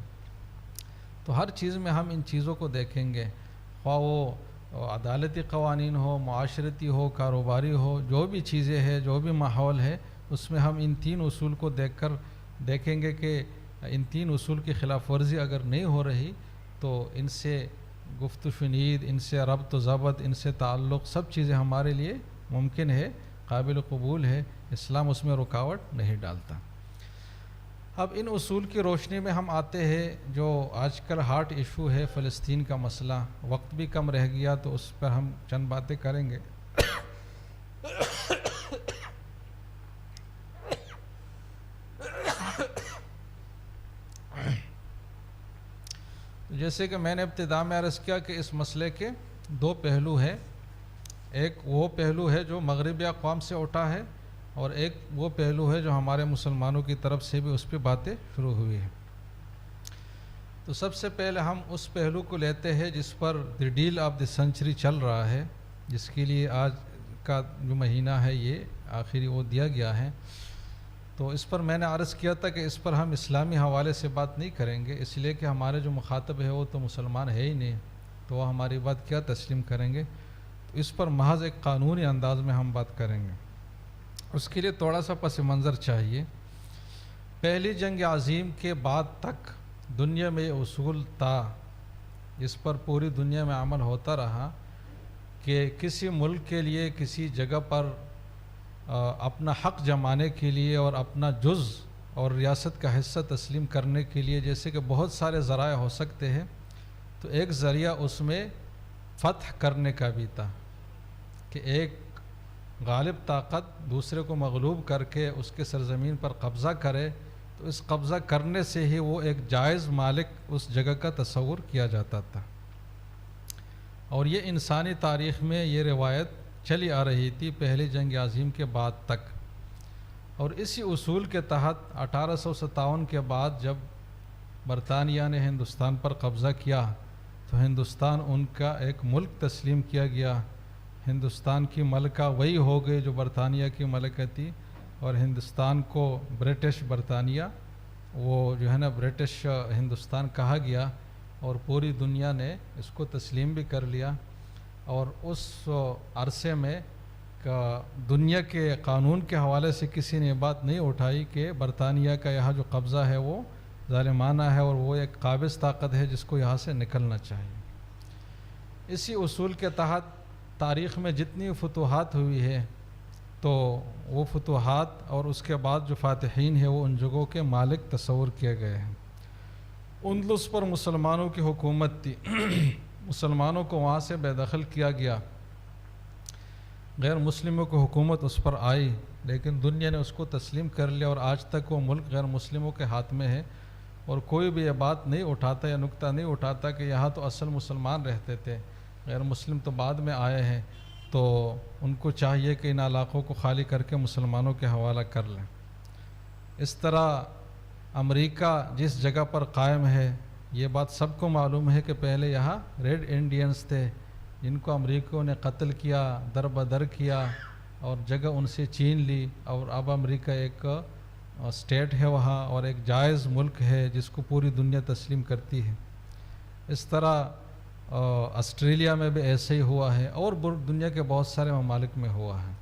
تو ہر چیز میں ہم ان چیزوں کو دیکھیں گے، خواہ وہ عدالتی قوانین ہو، معاشرتی ہو، کاروباری ہو، جو بھی چیزیں ہیں، جو بھی ماحول ہے، اس میں ہم ان تین اصول کو دیکھ کر دیکھیں گے کہ ان تین اصول کی خلاف ورزی اگر نہیں ہو رہی تو ان سے گفت و شنید، ان سے ربط و ضبط، ان سے تعلق، سب چیزیں ہمارے لیے ممکن ہے، قابل قبول ہے، اسلام اس میں رکاوٹ نہیں ڈالتا۔ اب ان اصول کی روشنی میں ہم آتے ہیں جو آج کل ہاٹ ایشو ہے فلسطین کا مسئلہ، وقت بھی کم رہ گیا تو اس پر ہم چند باتیں کریں گے۔ جیسے کہ میں نے ابتدا میں عرض کیا کہ اس مسئلے کے دو پہلو ہیں، ایک وہ پہلو ہے جو مغربی اقوام سے اٹھا ہے، اور ایک وہ پہلو ہے جو ہمارے مسلمانوں کی طرف سے بھی اس پہ باتیں شروع ہوئی ہیں۔ تو سب سے پہلے ہم اس پہلو کو لیتے ہیں جس پر دی ڈیل آف دی سنچری چل رہا ہے، جس کے لیے آج کا جو مہینہ ہے یہ آخری وہ دیا گیا ہے۔ تو اس پر میں نے عرض کیا تھا کہ اس پر ہم اسلامی حوالے سے بات نہیں کریں گے، اس لیے کہ ہمارے جو مخاطب ہے وہ تو مسلمان ہے ہی نہیں، تو وہ ہماری بات کیا تسلیم کریں گے۔ تو اس پر محض ایک قانونی انداز میں ہم بات کریں گے۔ اس کے لیے تھوڑا سا پس منظر چاہیے۔ پہلی جنگ عظیم کے بعد تک دنیا میں یہ اصول تھا، اس پر پوری دنیا میں عمل ہوتا رہا کہ کسی ملک کے لیے کسی جگہ پر اپنا حق جمانے کے لیے اور اپنا جز اور ریاست کا حصہ تسلیم کرنے کے لیے، جیسے کہ بہت سارے ذرائع ہو سکتے ہیں، تو ایک ذریعہ اس میں فتح کرنے کا بھی تھا کہ ایک غالب طاقت دوسرے کو مغلوب کر کے اس کے سرزمین پر قبضہ کرے، تو اس قبضہ کرنے سے ہی وہ ایک جائز مالک اس جگہ کا تصور کیا جاتا تھا، اور یہ انسانی تاریخ میں یہ روایت چلی آ رہی تھی پہلی جنگ عظیم کے بعد تک۔ اور اسی اصول کے تحت 1857 کے بعد جب برطانیہ نے ہندوستان پر قبضہ کیا تو ہندوستان ان کا ایک ملک تسلیم کیا گیا۔ ہندوستان کی ملکہ وہی ہو گئی جو برطانیہ کی ملکہ تھی، اور ہندوستان کو برٹش برطانیہ وہ جو ہے نا برٹش ہندوستان کہا گیا، اور پوری دنیا نے اس کو تسلیم بھی کر لیا۔ اور اس عرصے میں دنیا کے قانون کے حوالے سے کسی نے بات نہیں اٹھائی کہ برطانیہ کا یہاں جو قبضہ ہے وہ ظالمانہ ہے اور وہ ایک قابض طاقت ہے جس کو یہاں سے نکلنا چاہیے۔ اسی اصول کے تحت تاریخ میں جتنی فتوحات ہوئی ہے تو وہ فتوحات اور اس کے بعد جو فاتحین ہیں وہ ان جگہوں کے مالک تصور کیے گئے ہیں۔ اندلس پر مسلمانوں کی حکومت تھی، مسلمانوں کو وہاں سے بے دخل کیا گیا، غیر مسلموں کی حکومت اس پر آئی، لیکن دنیا نے اس کو تسلیم کر لیا، اور آج تک وہ ملک غیر مسلموں کے ہاتھ میں ہے، اور کوئی بھی یہ بات نہیں اٹھاتا یا نکتہ نہیں اٹھاتا کہ یہاں تو اصل مسلمان رہتے تھے، غیر مسلم تو بعد میں آئے ہیں، تو ان کو چاہیے کہ ان علاقوں کو خالی کر کے مسلمانوں کے حوالہ کر لیں۔ اس طرح امریکہ جس جگہ پر قائم ہے، یہ بات سب کو معلوم ہے کہ پہلے یہاں ریڈ انڈینز تھے جن کو امریکیوں نے قتل کیا، در بدر کیا، اور جگہ ان سے چھین لی، اور اب امریکہ ایک اسٹیٹ ہے وہاں اور ایک جائز ملک ہے جس کو پوری دنیا تسلیم کرتی ہے۔ اس طرح آسٹریلیا میں بھی ایسے ہی ہوا ہے، اور دنیا کے بہت سارے ممالک میں ہوا ہے۔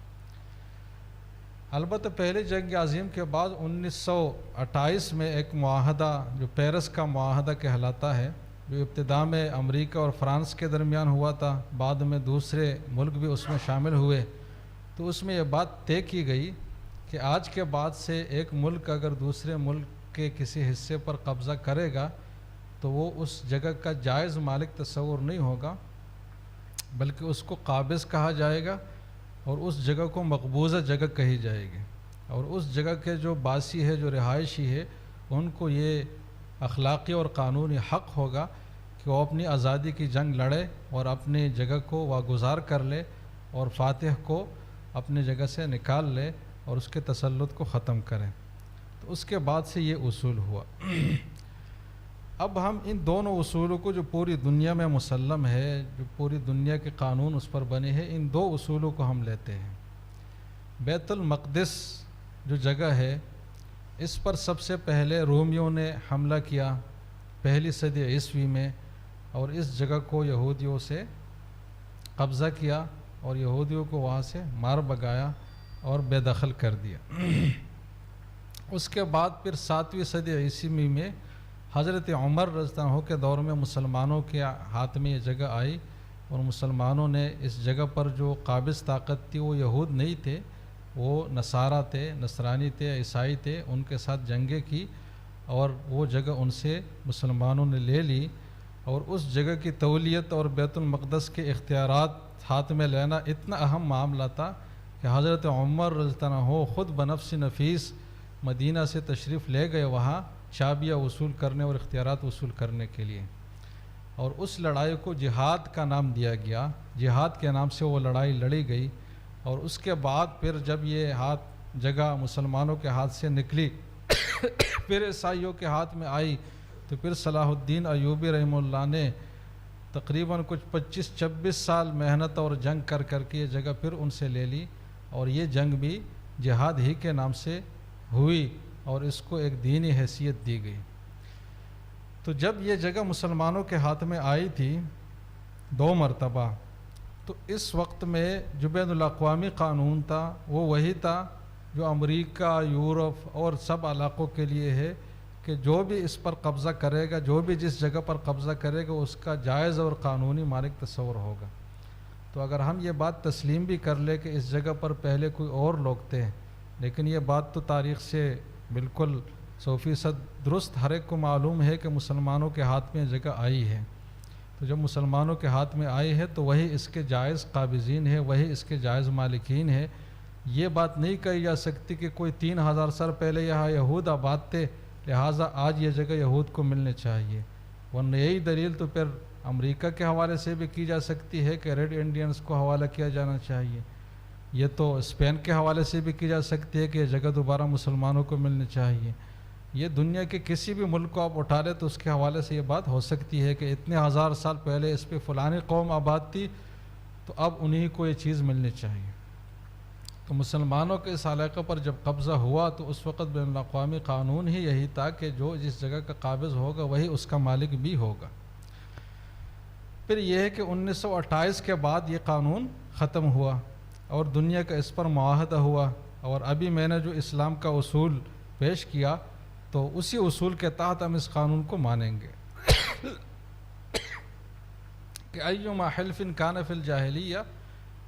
البتہ پہلی جنگ عظیم کے بعد 1928 میں ایک معاہدہ جو پیرس کا معاہدہ کہلاتا ہے، جو ابتدا میں امریکہ اور فرانس کے درمیان ہوا تھا، بعد میں دوسرے ملک بھی اس میں شامل ہوئے، تو اس میں یہ بات طے کی گئی کہ آج کے بعد سے ایک ملک اگر دوسرے ملک کے کسی حصے پر قبضہ کرے گا تو وہ اس جگہ کا جائز مالک تصور نہیں ہوگا، بلکہ اس کو قابض کہا جائے گا، اور اس جگہ کو مقبوضہ جگہ کہی جائے گی، اور اس جگہ کے جو باسی ہے، جو رہائشی ہے، ان کو یہ اخلاقی اور قانونی حق ہوگا کہ وہ اپنی آزادی کی جنگ لڑے اور اپنی جگہ کو واگزار کر لے، اور فاتح کو اپنی جگہ سے نکال لے اور اس کے تسلط کو ختم کریں۔ تو اس کے بعد سے یہ اصول ہوا۔ اب ہم ان دونوں اصولوں کو جو پوری دنیا میں مسلم ہے، جو پوری دنیا کے قانون اس پر بنے ہیں، ان دو اصولوں کو ہم لیتے ہیں۔ بیت المقدس جو جگہ ہے، اس پر سب سے پہلے رومیوں نے حملہ کیا پہلی صدی عیسوی میں، اور اس جگہ کو یہودیوں سے قبضہ کیا اور یہودیوں کو وہاں سے مار بگایا اور بے دخل کر دیا۔ اس کے بعد پھر 7ویں صدی عیسوی میں حضرت عمر رضی اللہ عنہ کے دور میں مسلمانوں کے ہاتھ میں یہ جگہ آئی، اور مسلمانوں نے اس جگہ پر جو قابض طاقت تھی وہ یہود نہیں تھے، وہ نصارہ تھے، نصرانی تھے، عیسائی تھے، ان کے ساتھ جنگیں کی اور وہ جگہ ان سے مسلمانوں نے لے لی، اور اس جگہ کی تولیت اور بیت المقدس کے اختیارات ہاتھ میں لینا اتنا اہم معاملہ تھا کہ حضرت عمر رضی اللہ عنہ خود بنفس نفیس مدینہ سے تشریف لے گئے وہاں چابیاں وصول کرنے اور اختیارات وصول کرنے کے لیے، اور اس لڑائی کو جہاد کا نام دیا گیا، جہاد کے نام سے وہ لڑائی لڑی گئی، اور اس کے بعد پھر جب یہ جگہ مسلمانوں کے ہاتھ سے نکلی پھر عیسائیوں کے ہاتھ میں آئی، تو پھر صلاح الدین ایوبی رحمہ اللہ نے تقریباً کچھ 25-26 سال محنت اور جنگ کر کے یہ جگہ پھر ان سے لے لی، اور یہ جنگ بھی جہاد ہی کے نام سے ہوئی اور اس کو ایک دینی حیثیت دی گئی۔ تو جب یہ جگہ مسلمانوں کے ہاتھ میں آئی تھی 2 مرتبہ، تو اس وقت میں جو بین الاقوامی قانون تھا وہ وہی تھا جو امریکہ، یورپ اور سب علاقوں کے لیے ہے کہ جو بھی اس پر قبضہ کرے گا، جو بھی جس جگہ پر قبضہ کرے گا، اس کا جائز اور قانونی مالک تصور ہوگا۔ تو اگر ہم یہ بات تسلیم بھی کر لیں کہ اس جگہ پر پہلے کوئی اور لوگ تھے، لیکن یہ بات تو تاریخ سے بالکل 100% درست ہر ایک کو معلوم ہے کہ مسلمانوں کے ہاتھ میں یہ جگہ آئی ہے، تو جب مسلمانوں کے ہاتھ میں آئی ہے تو وہی اس کے جائز قابضین ہے، وہی اس کے جائز مالکین ہے۔ یہ بات نہیں کہی جا سکتی کہ کوئی 3000 سال پہلے یہاں یہود آباد تھے لہٰذا آج یہ جگہ یہود کو ملنے چاہیے، ورنہ یہی دلیل تو پھر امریکہ کے حوالے سے بھی کی جا سکتی ہے کہ ریڈ انڈینز کو حوالہ کیا جانا چاہیے، یہ تو اسپین کے حوالے سے بھی کی جا سکتی ہے کہ یہ جگہ دوبارہ مسلمانوں کو ملنی چاہیے، یہ دنیا کے کسی بھی ملک کو آپ اٹھا لیں تو اس کے حوالے سے یہ بات ہو سکتی ہے کہ اتنے 1000 سال پہلے اس پہ فلانی قوم آباد تھی تو اب انہی کو یہ چیز ملنی چاہیے۔ تو مسلمانوں کے اس علاقے پر جب قبضہ ہوا تو اس وقت بین الاقوامی قانون ہی یہی تھا کہ جو جس جگہ کا قابض ہوگا وہی اس کا مالک بھی ہوگا۔ پھر یہ ہے کہ 1928 کے بعد یہ قانون ختم ہوا اور دنیا کا اس پر معاہدہ ہوا، اور ابھی میں نے جو اسلام کا اصول پیش کیا تو اسی اصول کے تحت ہم اس قانون کو مانیں گے کہ ایما حلف کان فی الجاہلیہ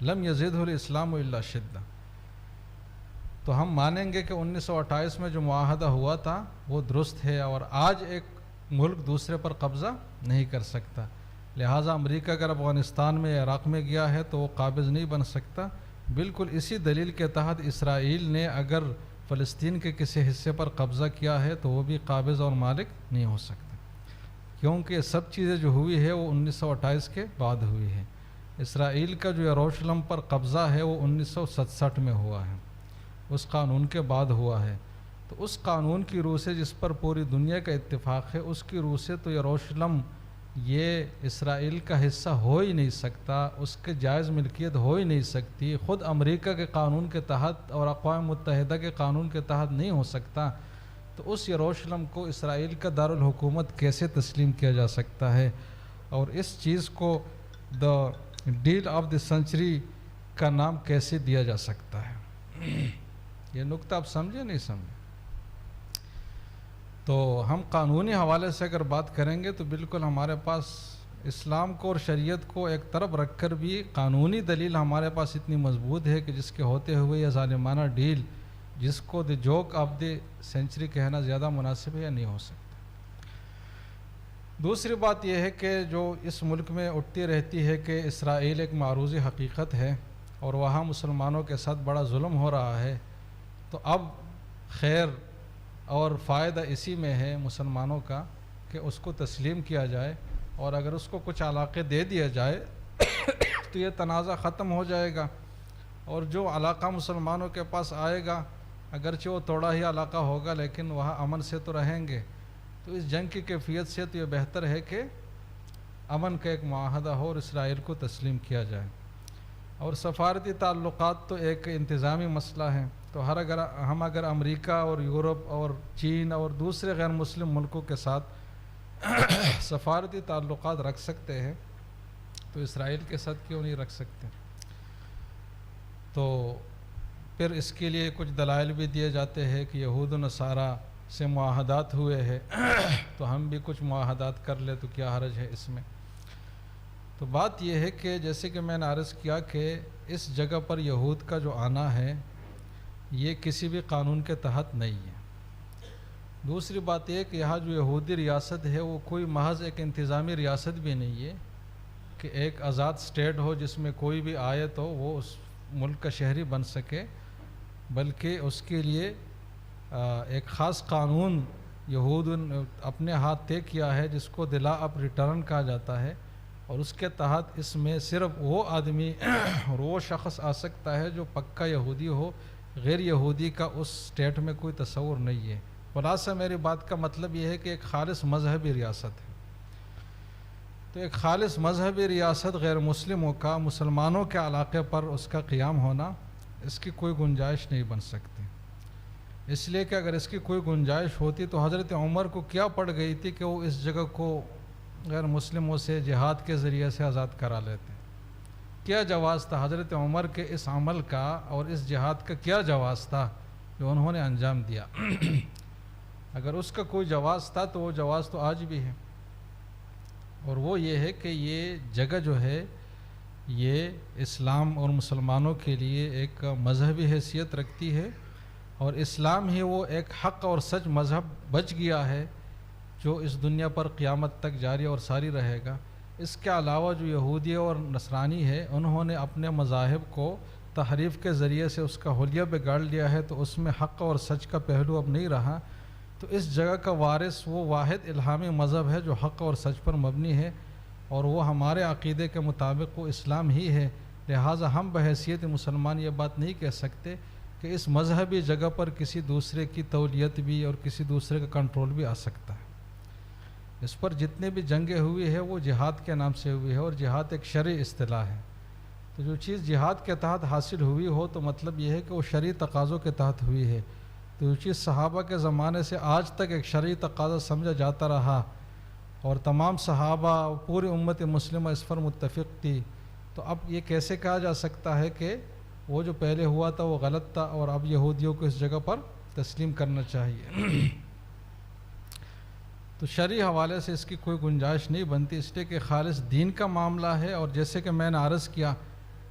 لم یزدہ الاسلام الا شدہ۔ تو ہم مانیں گے کہ 1928 میں جو معاہدہ ہوا تھا وہ درست ہے، اور آج ایک ملک دوسرے پر قبضہ نہیں کر سکتا، لہٰذا امریکہ اگر افغانستان میں عراق میں گیا ہے تو وہ قابض نہیں بن سکتا۔ بالکل اسی دلیل کے تحت اسرائیل نے اگر فلسطین کے کسی حصے پر قبضہ کیا ہے تو وہ بھی قابض اور مالک نہیں ہو سکتا، کیونکہ یہ سب چیزیں جو ہوئی ہے وہ 1928 کے بعد ہوئی ہے۔ اسرائیل کا جو یروشلم پر قبضہ ہے وہ 1967 میں ہوا ہے، اس قانون کے بعد ہوا ہے، تو اس قانون کی روح سے جس پر پوری دنیا کا اتفاق ہے اس کی روح سے تو یروشلم یہ اسرائیل کا حصہ ہو ہی نہیں سکتا، اس کے جائز ملکیت ہو ہی نہیں سکتی، خود امریکہ کے قانون کے تحت اور اقوام متحدہ کے قانون کے تحت نہیں ہو سکتا، تو اس یروشلم کو اسرائیل کا دارالحکومت کیسے تسلیم کیا جا سکتا ہے؟ اور اس چیز کو the deal of the century کا نام کیسے دیا جا سکتا ہے؟ یہ نقطہ آپ سمجھے نہیں سمجھے؟ تو ہم قانونی حوالے سے اگر بات کریں گے تو بالکل ہمارے پاس اسلام کو اور شریعت کو ایک طرف رکھ کر بھی قانونی دلیل ہمارے پاس اتنی مضبوط ہے کہ جس کے ہوتے ہوئے یہ ظالمانہ ڈیل جس کو دی جوک آف دی سینچری کہنا زیادہ مناسب ہے یا نہیں ہو سکتا۔ دوسری بات یہ ہے کہ جو اس ملک میں اٹھتی رہتی ہے کہ اسرائیل ایک معروضی حقیقت ہے اور وہاں مسلمانوں کے ساتھ بڑا ظلم ہو رہا ہے، تو اب خیر اور فائدہ اسی میں ہے مسلمانوں کا کہ اس کو تسلیم کیا جائے، اور اگر اس کو کچھ علاقے دے دیا جائے تو یہ تنازع ختم ہو جائے گا، اور جو علاقہ مسلمانوں کے پاس آئے گا اگرچہ وہ تھوڑا ہی علاقہ ہوگا لیکن وہاں امن سے تو رہیں گے، تو اس جنگ کی کیفیت سے تو یہ بہتر ہے کہ امن کا ایک معاہدہ ہو اور اسرائیل کو تسلیم کیا جائے۔ اور سفارتی تعلقات تو ایک انتظامی مسئلہ ہے، تو ہم اگر امریکہ اور یورپ اور چین اور دوسرے غیر مسلم ملکوں کے ساتھ سفارتی تعلقات رکھ سکتے ہیں تو اسرائیل کے ساتھ کیوں نہیں رکھ سکتے؟ تو پھر اس کے لیے کچھ دلائل بھی دیے جاتے ہیں کہ یہود و نصارہ سے معاہدات ہوئے ہیں تو ہم بھی کچھ معاہدات کر لیں تو کیا حرج ہے اس میں. تو بات یہ ہے کہ جیسے کہ میں نے عرض کیا کہ اس جگہ پر یہود کا جو آنا ہے یہ کسی بھی قانون کے تحت نہیں ہے. دوسری بات یہ کہ یہاں جو یہودی ریاست ہے وہ کوئی محض ایک انتظامی ریاست بھی نہیں ہے کہ ایک آزاد اسٹیٹ ہو جس میں کوئی بھی آئے تو وہ اس ملک کا شہری بن سکے، بلکہ اس کے لیے ایک خاص قانون یہود اپنے ہاتھ طے کیا ہے جس کو دلا اپ ریٹرن کہا جاتا ہے، اور اس کے تحت اس میں صرف وہ آدمی اور وہ شخص آ سکتا ہے جو پکا یہودی ہو. غیر یہودی کا اس اسٹیٹ میں کوئی تصور نہیں ہے. خلاصہ میری بات کا مطلب یہ ہے کہ ایک خالص مذہبی ریاست ہے. تو ایک خالص مذہبی ریاست غیر مسلموں کا مسلمانوں کے علاقے پر اس کا قیام ہونا، اس کی کوئی گنجائش نہیں بن سکتی. اس لیے کہ اگر اس کی کوئی گنجائش ہوتی تو حضرت عمر کو کیا پڑ گئی تھی کہ وہ اس جگہ کو غیر مسلموں سے جہاد کے ذریعے سے آزاد کرا لیتے. کیا جواز تھا حضرت عمر کے اس عمل کا اور اس جہاد کا؟ کیا جواز تھا جو انہوں نے انجام دیا؟ اگر اس کا کوئی جواز تھا تو وہ جواز تو آج بھی ہے، اور وہ یہ ہے کہ یہ جگہ جو ہے یہ اسلام اور مسلمانوں کے لیے ایک مذہبی حیثیت رکھتی ہے، اور اسلام ہی وہ ایک حق اور سچ مذہب بچ گیا ہے جو اس دنیا پر قیامت تک جاری اور ساری رہے گا. اس کے علاوہ جو یہودی اور نصرانی ہے انہوں نے اپنے مذاہب کو تحریف کے ذریعے سے اس کا حلیہ بگاڑ لیا ہے، تو اس میں حق اور سچ کا پہلو اب نہیں رہا. تو اس جگہ کا وارث وہ واحد الہامی مذہب ہے جو حق اور سچ پر مبنی ہے، اور وہ ہمارے عقیدے کے مطابق وہ اسلام ہی ہے. لہٰذا ہم بحیثیت مسلمان یہ بات نہیں کہہ سکتے کہ اس مذہبی جگہ پر کسی دوسرے کی تولیت بھی اور کسی دوسرے کا کنٹرول بھی آ سکتا ہے. اس پر جتنے بھی جنگیں ہوئی ہیں وہ جہاد کے نام سے ہوئی ہے، اور جہاد ایک شرعی اصطلاح ہے. تو جو چیز جہاد کے تحت حاصل ہوئی ہو تو مطلب یہ ہے کہ وہ شرعی تقاضوں کے تحت ہوئی ہے. تو جو چیز صحابہ کے زمانے سے آج تک ایک شرعی تقاضا سمجھا جاتا رہا اور تمام صحابہ پوری امت مسلمہ اس پر متفق تھی، تو اب یہ کیسے کہا جا سکتا ہے کہ وہ جو پہلے ہوا تھا وہ غلط تھا اور اب یہودیوں کو اس جگہ پر تسلیم کرنا چاہیے؟ تو شرعی حوالے سے اس کی کوئی گنجائش نہیں بنتی، اس لیے کہ خالص دین کا معاملہ ہے. اور جیسے کہ میں نے عرض کیا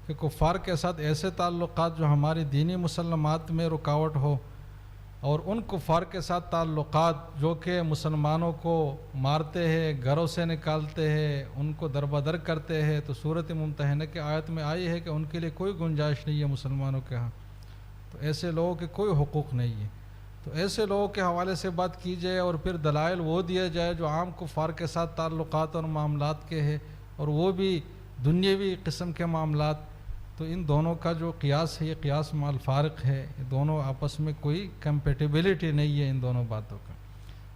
کہ کفار کے ساتھ ایسے تعلقات جو ہماری دینی مسلمات میں رکاوٹ ہو، اور ان کفار کے ساتھ تعلقات جو کہ مسلمانوں کو مارتے ہیں، گھروں سے نکالتے ہیں، ان کو دربدر کرتے ہیں، تو صورت ممتحنہ کی آیت میں آئی ہے کہ ان کے لیے کوئی گنجائش نہیں ہے مسلمانوں کے ہاں. تو ایسے لوگوں کے کوئی حقوق نہیں ہے. تو ایسے لوگوں کے حوالے سے بات کی جائے اور پھر دلائل وہ دیا جائے جو عام کفار کے ساتھ تعلقات اور معاملات کے ہیں، اور وہ بھی دنیاوی قسم کے معاملات، تو ان دونوں کا جو قیاس ہے یہ قیاس مع الفارق ہے. یہ دونوں آپس میں کوئی کمپیٹیبلٹی نہیں ہے ان دونوں باتوں کا.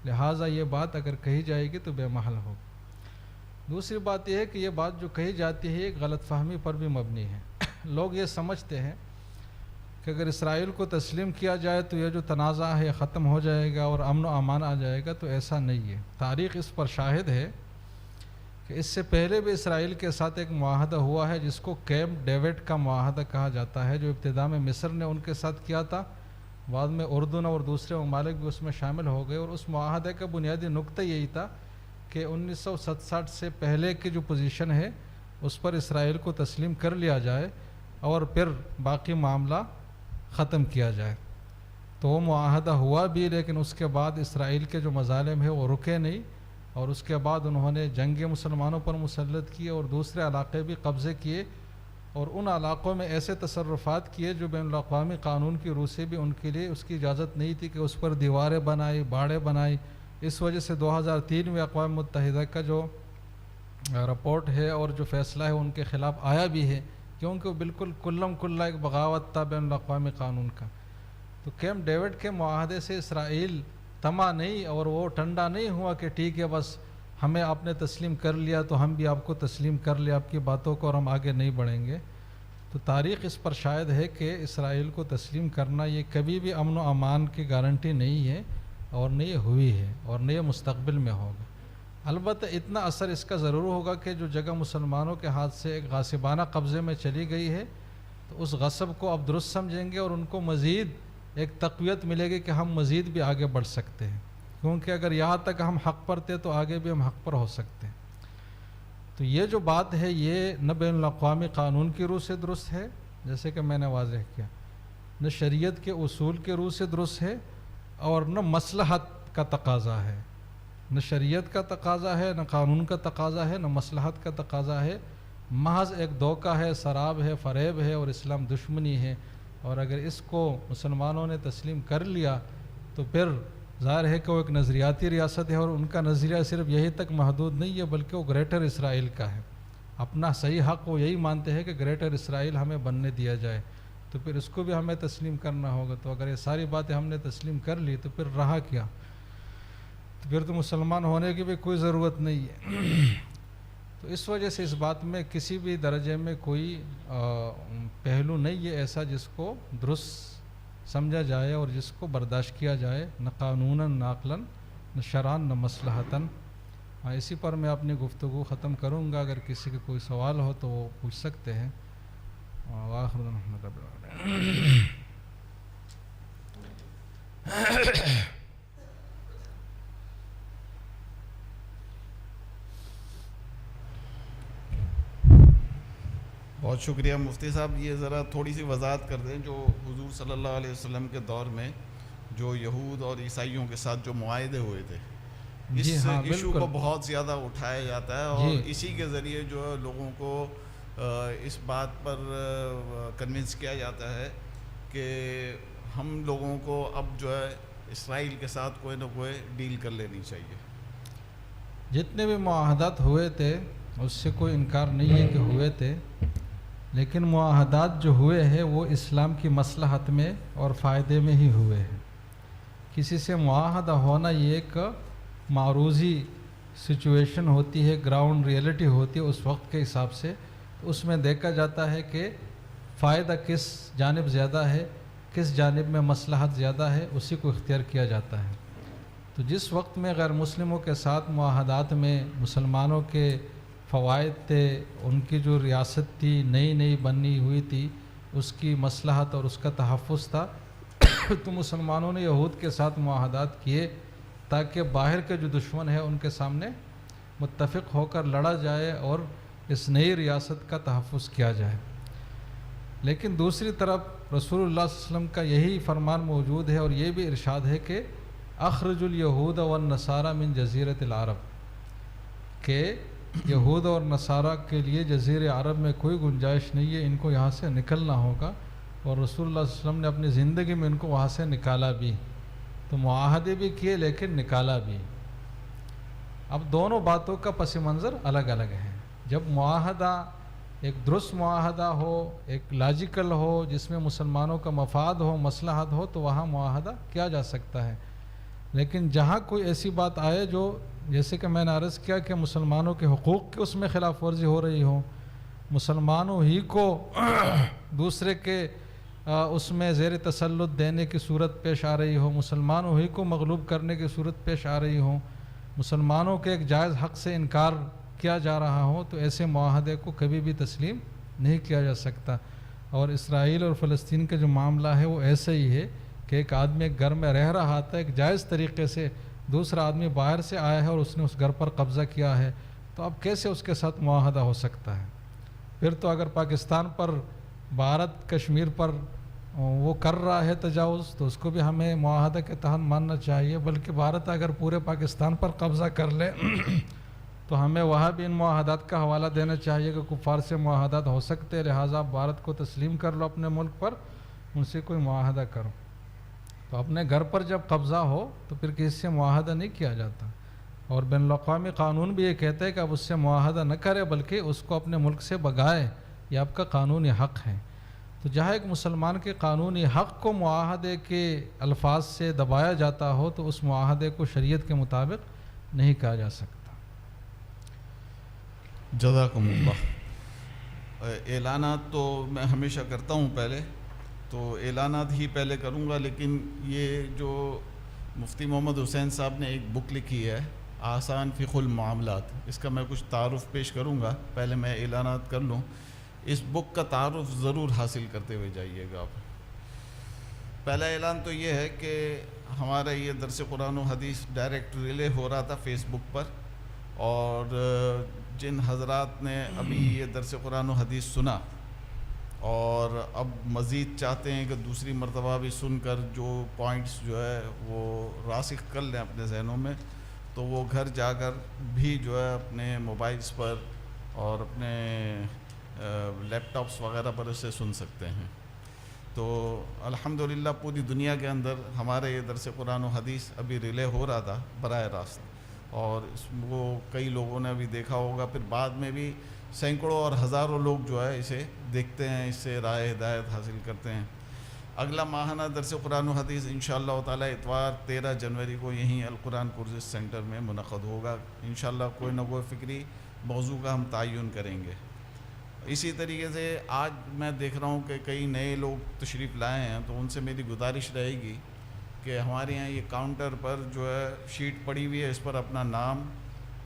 لہٰذا یہ بات اگر کہی جائے گی تو بے محل ہوگی. دوسری بات یہ ہے کہ یہ بات جو کہی جاتی ہے ایک غلط فہمی پر بھی مبنی ہے. لوگ یہ سمجھتے ہیں کہ اگر اسرائیل کو تسلیم کیا جائے تو یہ جو تنازع ہے ختم ہو جائے گا اور امن و امان آ جائے گا. تو ایسا نہیں ہے. تاریخ اس پر شاہد ہے کہ اس سے پہلے بھی اسرائیل کے ساتھ ایک معاہدہ ہوا ہے جس کو کیمپ ڈیوڈ کا معاہدہ کہا جاتا ہے، جو ابتدا میں مصر نے ان کے ساتھ کیا تھا، بعد میں اردن اور دوسرے ممالک بھی اس میں شامل ہو گئے. اور اس معاہدے کا بنیادی نقطہ یہی تھا کہ 1967 سے پہلے کی جو پوزیشن ہے اس پر اسرائیل کو تسلیم کر لیا جائے اور پھر باقی معاملہ ختم کیا جائے. تو وہ معاہدہ ہوا بھی، لیکن اس کے بعد اسرائیل کے جو مظالم ہیں وہ رکے نہیں، اور اس کے بعد انہوں نے جنگ مسلمانوں پر مسلط کی اور دوسرے علاقے بھی قبضے کیے، اور ان علاقوں میں ایسے تصرفات کیے جو بین الاقوامی قانون کی روح سے بھی ان کے لیے اس کی اجازت نہیں تھی کہ اس پر دیواریں بنائی، باڑیں بنائی. اس وجہ سے 2003 میں اقوام متحدہ کا جو رپورٹ ہے اور جو فیصلہ ہے ان کے خلاف آیا بھی ہے، کیونکہ وہ بالکل کلم کلا ایک بغاوت تھا بین الاقوامی قانون کا. تو کیمپ ڈیوڈ کے معاہدے سے اسرائیل تما نہیں اور وہ ٹھنڈا نہیں ہوا کہ ٹھیک ہے بس ہمیں آپ نے تسلیم کر لیا تو ہم بھی آپ کو تسلیم کر لیں آپ کی باتوں کو اور ہم آگے نہیں بڑھیں گے. تو تاریخ اس پر شاہد ہے کہ اسرائیل کو تسلیم کرنا یہ کبھی بھی امن و امان کی گارنٹی نہیں ہے، اور نہ یہ ہوئی ہے اور نہ یہ مستقبل میں ہوگا. البتہ اتنا اثر اس کا ضرور ہوگا کہ جو جگہ مسلمانوں کے ہاتھ سے ایک غاصبانہ قبضے میں چلی گئی ہے تو اس غصب کو اب درست سمجھیں گے اور ان کو مزید ایک تقویت ملے گی کہ ہم مزید بھی آگے بڑھ سکتے ہیں، کیونکہ اگر یہاں تک ہم حق پر تھے تو آگے بھی ہم حق پر ہو سکتے ہیں۔ تو یہ جو بات ہے یہ نہ بین الاقوامی قانون کی روح سے درست ہے، جیسے کہ میں نے واضح کیا، نہ شریعت کے اصول کے روح سے درست ہے، اور نہ مصلحت کا تقاضا ہے، نہ شریعت کا تقاضا ہے، نہ قانون کا تقاضا ہے، نہ مصلحت کا تقاضا ہے، محض ایک دھوکہ ہے، سراب ہے، فریب ہے اور اسلام دشمنی ہے۔ اور اگر اس کو مسلمانوں نے تسلیم کر لیا تو پھر ظاہر ہے کہ وہ ایک نظریاتی ریاست ہے، اور ان کا نظریہ صرف یہی تک محدود نہیں ہے بلکہ وہ گریٹر اسرائیل کا ہے۔ اپنا صحیح حق وہ یہی مانتے ہیں کہ گریٹر اسرائیل ہمیں بننے دیا جائے، تو پھر اس کو بھی ہمیں تسلیم کرنا ہوگا۔ تو اگر یہ ساری باتیں ہم نے تسلیم کر لی تو پھر رہا کیا؟ تو پھر تو مسلمان ہونے کی بھی کوئی ضرورت نہیں ہے۔ تو اس وجہ سے اس بات میں کسی بھی درجے میں کوئی پہلو نہیں ہے ایسا جس کو درست سمجھا جائے اور جس کو برداشت کیا جائے، نہ قانوناً، نہ عقلاً، نہ شرعاً، نہ مصلحتاً۔ اسی پر میں اپنی گفتگو ختم کروں گا، اگر کسی کے کوئی سوال ہو تو وہ پوچھ سکتے ہیں۔ وآخر الحمد للہ۔ بہت شکریہ مفتی صاحب، یہ ذرا تھوڑی سی وضاحت کر دیں، جو حضور صلی اللہ علیہ وسلم کے دور میں جو یہود اور عیسائیوں کے ساتھ جو معاہدے ہوئے تھے، اس ایشو کو بہت زیادہ اٹھایا جاتا ہے، اور اسی کے ذریعے جو ہے لوگوں کو اس بات پر کنونس کیا جاتا ہے کہ ہم لوگوں کو اب جو ہے اسرائیل کے ساتھ کوئی نہ کوئی ڈیل کر لینی چاہیے۔ جتنے بھی معاہدات ہوئے تھے اس سے کوئی انکار نہیں ہے کہ ہوئے تھے، لیکن معاہدات جو ہوئے ہیں وہ اسلام کی مصلحت میں اور فائدے میں ہی ہوئے ہیں۔ کسی سے معاہدہ ہونا یہ ایک معروضی سچویشن ہوتی ہے، گراؤنڈ ریئلٹی ہوتی ہے اس وقت کے حساب سے، اس میں دیکھا جاتا ہے کہ فائدہ کس جانب زیادہ ہے، کس جانب میں مصلحت زیادہ ہے، اسی کو اختیار کیا جاتا ہے۔ تو جس وقت میں غیر مسلموں کے ساتھ معاہدات میں مسلمانوں کے فوائد تھے، ان کی جو ریاست تھی نئی نئی بنی ہوئی تھی، اس کی مصلحت اور اس کا تحفظ تھا، تو مسلمانوں نے یہود کے ساتھ معاہدات کیے تاکہ باہر کے جو دشمن ہیں ان کے سامنے متفق ہو کر لڑا جائے اور اس نئی ریاست کا تحفظ کیا جائے۔ لیکن دوسری طرف رسول اللہ صلی اللہ علیہ وسلم کا یہی فرمان موجود ہے، اور یہ بھی ارشاد ہے کہ اخرج الیہود والنصارى من جزیرۃ العرب، کہ یہود اور نصارہ کے لیے جزیرہ عرب میں کوئی گنجائش نہیں ہے، ان کو یہاں سے نکلنا ہوگا، اور رسول اللہ صلی اللہ علیہ وسلم نے اپنی زندگی میں ان کو وہاں سے نکالا بھی، تو معاہدے بھی کیے لیکن نکالا بھی۔ اب دونوں باتوں کا پس منظر الگ الگ ہے۔ جب معاہدہ ایک درست معاہدہ ہو، ایک لاجیکل ہو، جس میں مسلمانوں کا مفاد ہو، مصلحت ہو، تو وہاں معاہدہ کیا جا سکتا ہے۔ لیکن جہاں کوئی ایسی بات آئے جو، جیسے کہ میں نے عرض کیا کہ مسلمانوں کے حقوق کی اس میں خلاف ورزی ہو رہی ہو، مسلمانوں ہی کو دوسرے کے اس میں زیر تسلط دینے کی صورت پیش آ رہی ہو، مسلمانوں ہی کو مغلوب کرنے کی صورت پیش آ رہی ہو، مسلمانوں کے ایک جائز حق سے انکار کیا جا رہا ہو، تو ایسے معاہدے کو کبھی بھی تسلیم نہیں کیا جا سکتا۔ اور اسرائیل اور فلسطین کا جو معاملہ ہے وہ ایسا ہی ہے کہ ایک آدمی ایک گھر میں رہ رہا تھا ایک جائز طریقے سے، دوسرا آدمی باہر سے آیا ہے اور اس نے اس گھر پر قبضہ کیا ہے، تو اب کیسے اس کے ساتھ معاہدہ ہو سکتا ہے؟ پھر تو اگر پاکستان پر، بھارت کشمیر پر وہ کر رہا ہے تجاوز، تو اس کو بھی ہمیں معاہدہ کے تحت ماننا چاہیے، بلکہ بھارت اگر پورے پاکستان پر قبضہ کر لے تو ہمیں وہاں بھی ان معاہدات کا حوالہ دینا چاہیے کہ کفار سے معاہدات ہو سکتے ہیں، لہٰذا بھارت کو تسلیم کر لو اپنے ملک پر، ان سے کوئی معاہدہ کرو۔ تو اپنے گھر پر جب قبضہ ہو تو پھر کسی سے معاہدہ نہیں کیا جاتا، اور بین الاقوامی قانون بھی یہ کہتا ہے کہ اب اس سے معاہدہ نہ کرے بلکہ اس کو اپنے ملک سے بھگائے، یہ آپ کا قانونی حق ہے۔ تو جہاں ایک مسلمان کے قانونی حق کو معاہدے کے الفاظ سے دبایا جاتا ہو تو اس معاہدے کو شریعت کے مطابق نہیں کہا جا سکتا۔ جزاکم اللہ۔ اعلانات تو میں ہمیشہ کرتا ہوں پہلے، تو اعلانات ہی پہلے کروں گا، لیکن یہ جو مفتی محمد حسین صاحب نے ایک بک لکھی ہے آسان فقہ المعاملات، اس کا میں کچھ تعارف پیش کروں گا، پہلے میں اعلانات کر لوں۔ اس بک کا تعارف ضرور حاصل کرتے ہوئے جائیے گا آپ۔ پہلا اعلان تو یہ ہے کہ ہمارا یہ درس قرآن و حدیث ڈائریکٹ ریلے ہو رہا تھا فیس بک پر، اور جن حضرات نے ابھی یہ درس قرآن و حدیث سنا اور اب مزید چاہتے ہیں کہ دوسری مرتبہ بھی سن کر جو پوائنٹس جو ہے وہ راسخ کر لیں اپنے ذہنوں میں، تو وہ گھر جا کر بھی جو ہے اپنے موبائلز پر اور اپنے لیپ ٹاپس وغیرہ پر اسے سن سکتے ہیں۔ تو الحمدللہ پوری دنیا کے اندر ہمارے یہ درس قرآن و حدیث ابھی ریلے ہو رہا تھا براہ راست، اور وہ کئی لوگوں نے ابھی دیکھا ہوگا، پھر بعد میں بھی سینکڑوں اور ہزاروں لوگ جو ہے اسے دیکھتے ہیں، اس سے رائے ہدایت حاصل کرتے ہیں۔ اگلا ماہانہ درس قرآن و حدیث انشاءاللہ تعالی اتوار 13 جنوری کو یہیں القرآن کورسز سینٹر میں منعقد ہوگا۔ انشاءاللہ کوئی نہ کوئی فکری موضوع کا ہم تعین کریں گے۔ اسی طریقے سے آج میں دیکھ رہا ہوں کہ کئی نئے لوگ تشریف لائے ہیں، تو ان سے میری گزارش رہے گی کہ ہمارے یہاں یہ کاؤنٹر پر جو ہے شیٹ پڑی ہوئی ہے، اس پر اپنا نام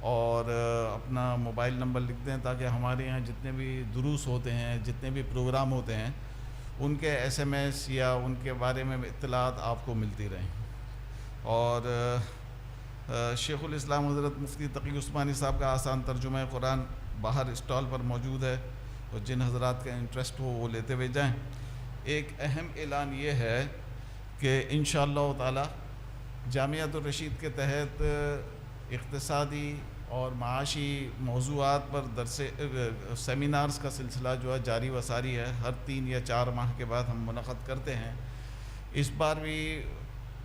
اور اپنا موبائل نمبر لکھ دیں، تاکہ ہمارے یہاں جتنے بھی دروس ہوتے ہیں، جتنے بھی پروگرام ہوتے ہیں، ان کے ایس ایم ایس یا ان کے بارے میں اطلاعات آپ کو ملتی رہیں۔ اور شیخ الاسلام حضرت مفتی تقی عثمانی صاحب کا آسان ترجمہ قرآن باہر اسٹال پر موجود ہے، اور جن حضرات کا انٹرسٹ ہو وہ لیتے ہوئے جائیں۔ ایک اہم اعلان یہ ہے کہ انشاءاللہ تعالی جامعۃ الرشید کے تحت اقتصادی اور معاشی موضوعات پر سیمینارز کا سلسلہ جو ہے جاری و ساری ہے، ہر 3 یا 4 ماہ کے بعد ہم منعقد کرتے ہیں۔ اس بار بھی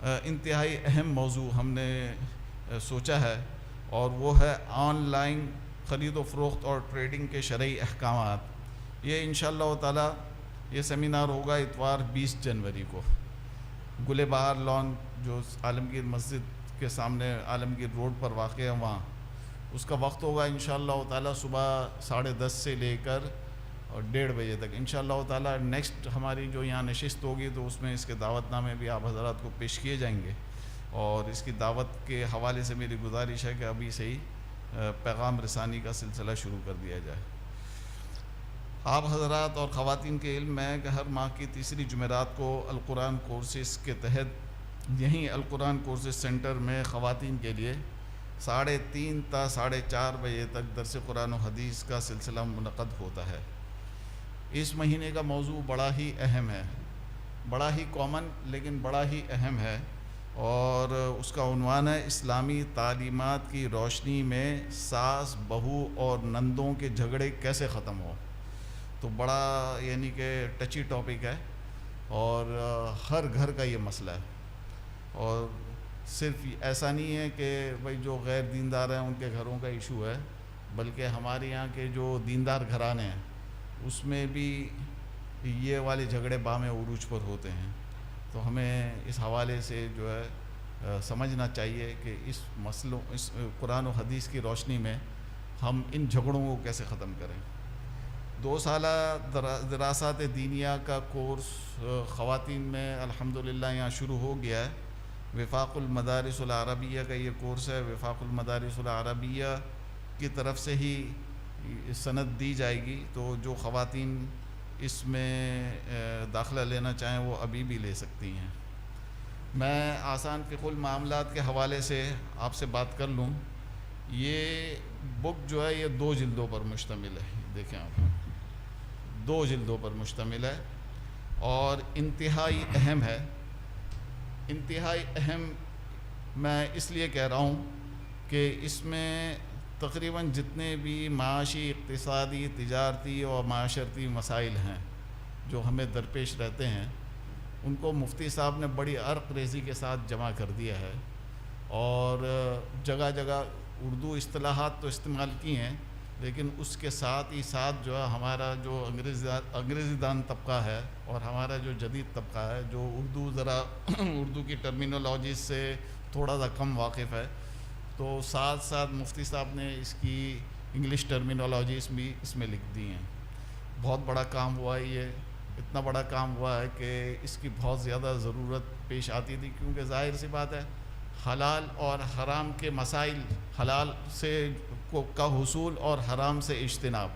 انتہائی اہم موضوع ہم نے سوچا ہے، اور وہ ہے آن لائن خرید و فروخت اور ٹریڈنگ کے شرعی احکامات۔ یہ انشاءاللہ تعالی یہ سیمینار ہوگا اتوار 20 جنوری کو، گل بہار لان جو عالمگیر مسجد کے سامنے عالمگیر روڈ پر واقع ہے، وہاں اس کا وقت ہوگا انشاءاللہ تعالی صبح 10:30 سے لے کر اور 1:30 بجے تک۔ انشاءاللہ تعالی نیکسٹ ہماری جو یہاں نشست ہوگی تو اس میں اس کے دعوت نامے بھی آپ حضرات کو پیش کیے جائیں گے، اور اس کی دعوت کے حوالے سے میری گزارش ہے کہ ابھی سے ہی پیغام رسانی کا سلسلہ شروع کر دیا جائے۔ آپ حضرات اور خواتین کے علم میں ہے کہ ہر ماہ کی تیسری جمعرات کو القرآن کورسز کے تحت یہیں القرآن کورسز سینٹر میں خواتین کے لیے 3:30 تا 4:30 بجے تک درس قرآن و حدیث کا سلسلہ منعقد ہوتا ہے۔ اس مہینے کا موضوع بڑا ہی اہم ہے، بڑا ہی کامن لیکن بڑا ہی اہم ہے، اور اس کا عنوان ہے اسلامی تعلیمات کی روشنی میں ساس، بہو اور نندوں کے جھگڑے کیسے ختم ہو۔ تو بڑا یعنی کہ ٹچی ٹاپک ہے، اور ہر گھر کا یہ مسئلہ ہے، اور صرف ایسا نہیں ہے کہ بھائی جو غیر دیندار ہیں ان کے گھروں کا ایشو ہے، بلکہ ہمارے یہاں کے جو دیندار گھرانے ہیں اس میں بھی یہ والے جھگڑے بام عروج پر ہوتے ہیں۔ تو ہمیں اس حوالے سے جو ہے سمجھنا چاہیے کہ اس قرآن و حدیث کی روشنی میں ہم ان جھگڑوں کو کیسے ختم کریں۔ 2 سالہ دراسات دینیہ کا کورس خواتین میں الحمدللہ یہاں شروع ہو گیا ہے۔ وفاق المدارس العربیہ کا یہ کورس ہے، وفاق المدارس العربیہ کی طرف سے ہی سند دی جائے گی، تو جو خواتین اس میں داخلہ لینا چاہیں وہ ابھی بھی لے سکتی ہیں۔ میں آسان فقہ المعاملات کے حوالے سے آپ سے بات کر لوں۔ یہ بک جو ہے یہ 2 جلدوں پر مشتمل ہے، دیکھیں آپ 2 جلدوں پر مشتمل ہے، اور انتہائی اہم ہے۔ انتہائی اہم میں اس لیے کہہ رہا ہوں کہ اس میں تقریباً جتنے بھی معاشی، اقتصادی، تجارتی اور معاشرتی مسائل ہیں جو ہمیں درپیش رہتے ہیں، ان کو مفتی صاحب نے بڑی عرق ریزی کے ساتھ جمع کر دیا ہے، اور جگہ جگہ اردو اصطلاحات تو استعمال کی ہیں، لیکن اس کے ساتھ ہی ساتھ جو ہے ہمارا جو انگریزی دان طبقہ ہے اور ہمارا جو جدید طبقہ ہے جو اردو کی ٹرمینالوجی سے تھوڑا سا کم واقف ہے، تو ساتھ ساتھ مفتی صاحب نے اس کی انگلش ٹرمینالوجیز بھی اس میں لکھ دی ہیں۔ بہت بڑا کام ہوا ہے، یہ اتنا بڑا کام ہوا ہے کہ اس کی بہت زیادہ ضرورت پیش آتی تھی، کیونکہ ظاہر سی بات ہے حلال اور حرام کے مسائل، حلال سے کا حصول اور حرام سے اجتناب،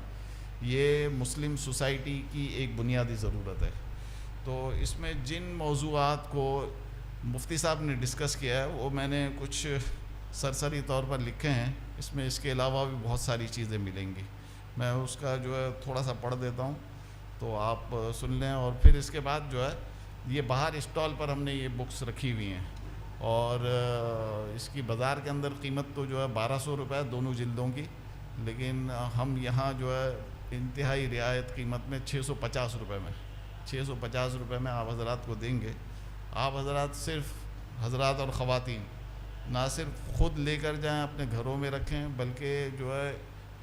یہ مسلم سوسائٹی کی ایک بنیادی ضرورت ہے۔ تو اس میں جن موضوعات کو مفتی صاحب نے ڈسکس کیا ہے وہ میں نے کچھ سرسری طور پر لکھے ہیں. اس میں اس کے علاوہ بھی بہت ساری چیزیں ملیں گی. میں اس کا جو ہے تھوڑا سا پڑھ دیتا ہوں تو آپ سن لیں. اور پھر اس کے بعد جو ہے یہ باہر اسٹال پر ہم نے یہ بکس رکھی ہوئی ہیں اور اس کی بازار کے اندر قیمت تو جو ہے 1200 روپے دونوں جلدوں کی, لیکن ہم یہاں جو ہے انتہائی رعایت قیمت میں 650 روپے میں 650 روپے میں آپ حضرات کو دیں گے. آپ حضرات صرف حضرات اور خواتین نہ صرف خود لے کر جائیں اپنے گھروں میں رکھیں, بلکہ جو ہے